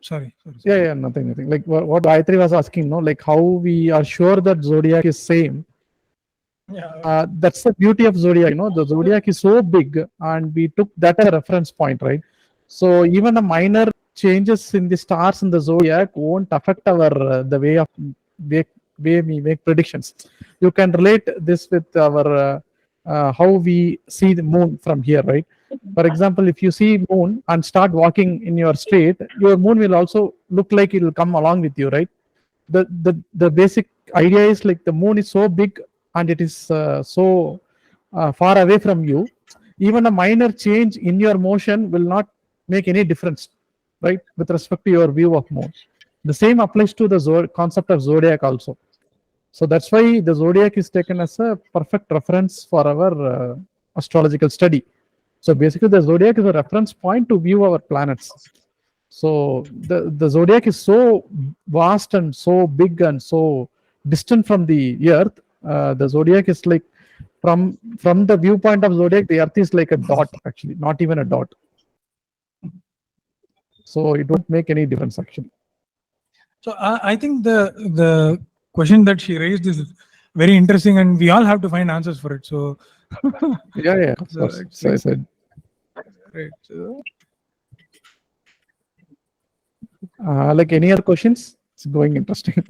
sorry. Yeah, nothing. Like what Gayatri was asking, like how we are sure that zodiac is same. Yeah. That's the beauty of zodiac. The zodiac is so big, and we took that as a reference point, right? So even a minor changes in the stars in the zodiac won't affect our the way we make predictions. You can relate this with our how we see the moon from here, right? For example, if you see moon and start walking in your street, your moon will also look like it will come along with you, right? The basic idea is like the moon is so big and it is so far away from you. Even a minor change in your motion will not make any difference, right, with respect to your view of moon. The same applies to the concept of zodiac also. So that's why the zodiac is taken as a perfect reference for our astrological study. So basically, the zodiac is a reference point to view our planets. So the zodiac is so vast and so big and so distant from the Earth. The zodiac is like from the viewpoint of zodiac, the Earth is like a dot, actually, not even a dot. So it won't make any difference actually. So I think the question that she raised is very interesting, and we all have to find answers for it. So yeah. So I said. Right. Like any other questions? It's going interesting.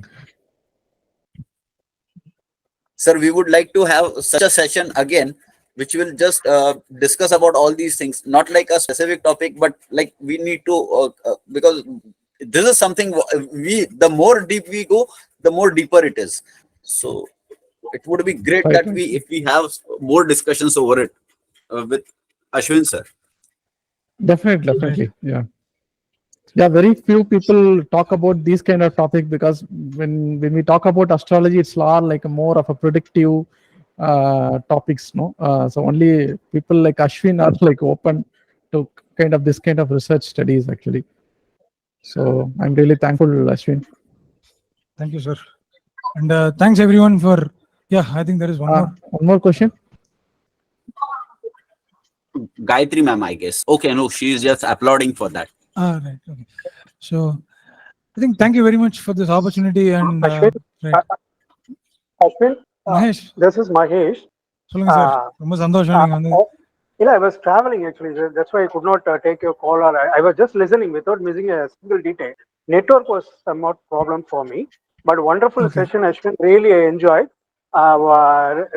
Sir, we would like to have such a session again, which will just discuss about all these things, not like a specific topic, but like we need to, because this is something the more deep we go, the more deeper it is. So it would be great if we have more discussions over it with Aswin sir. Definitely. Yeah. Very few people talk about these kind of topic, because when we talk about astrology, it's like more of a predictive topics, no. So only people like Ashwin are like open to this kind of research studies actually. So I'm really thankful, Ashwin. Thank you, sir. And thanks everyone for. Yeah, I think there is one more question. Gayatri ma'am, I guess. Okay, no, she is just applauding for that. Right. Okay. So I think thank you very much for this opportunity. And Ashwin, right. Ashwin, Mahesh. This is Mahesh. சொல்லுங்க sir. ரொம்ப சந்தோஷம் நீங்க வந்து. Yeah, I was traveling actually. That's why I could not take your call. Or I was just listening without missing a single detail. Network was somewhat problem for me, but wonderful session, Ashwin. Really, I enjoyed.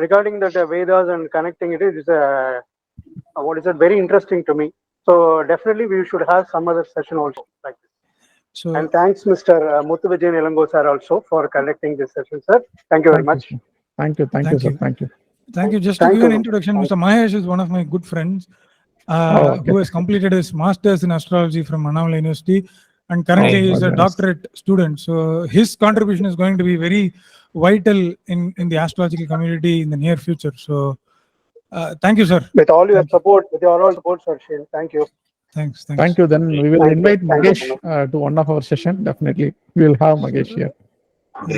Regarding the Vedas and connecting it is very interesting to me. So definitely we should have some other session also like this. So, and thanks, Mr. Muthu Vijayan Elango sir, also for conducting this session, sir. Thank you very much. Thank you, sir. Thank you. Just to give an introduction, Mr. Mahesh is one of my good friends who has completed his master's in astrology from Annamalai University, and currently he is a doctorate student. So his contribution is going to be very vital in the astrological community in the near future. So thank you, sir. With all your support, sir. Thank you. Thanks. Thank you. Then we will invite Mahesh to one of our session. Definitely, we will have Mahesh here.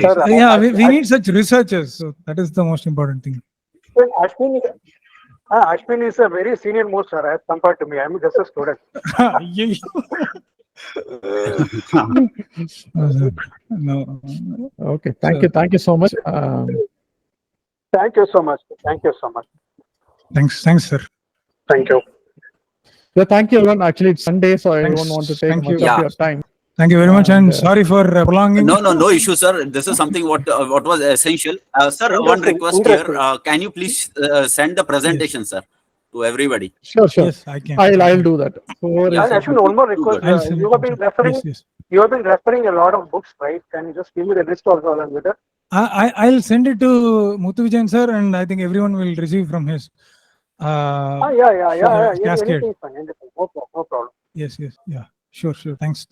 Sir, yeah, we need such researchers. So that is the most important thing. Ashwin is a very senior most, sir, as compared to me. I'm just a student. No. Okay. Thank you so much. Thank you so much. Thanks, sir. Thank you. Yeah, thank you, everyone. Actually, it's Sunday, so I don't want to take much of your time. Thank you very much, and sorry for prolonging. No issue, sir. This is something what was essential. Sir, one request here. Can you please send the presentation, sir, to everybody? Sure. Yes, I can. I'll do that. Actually, one more request. You have been referring. Yes. You have been referring a lot of books, right? Can you just give me the list also along with it? I'll send it to Muthu Vijayan, sir, and I think everyone will receive from his. Yeah. Cascade. Anything fine. No problem. Yes. Yeah. Sure. Thanks.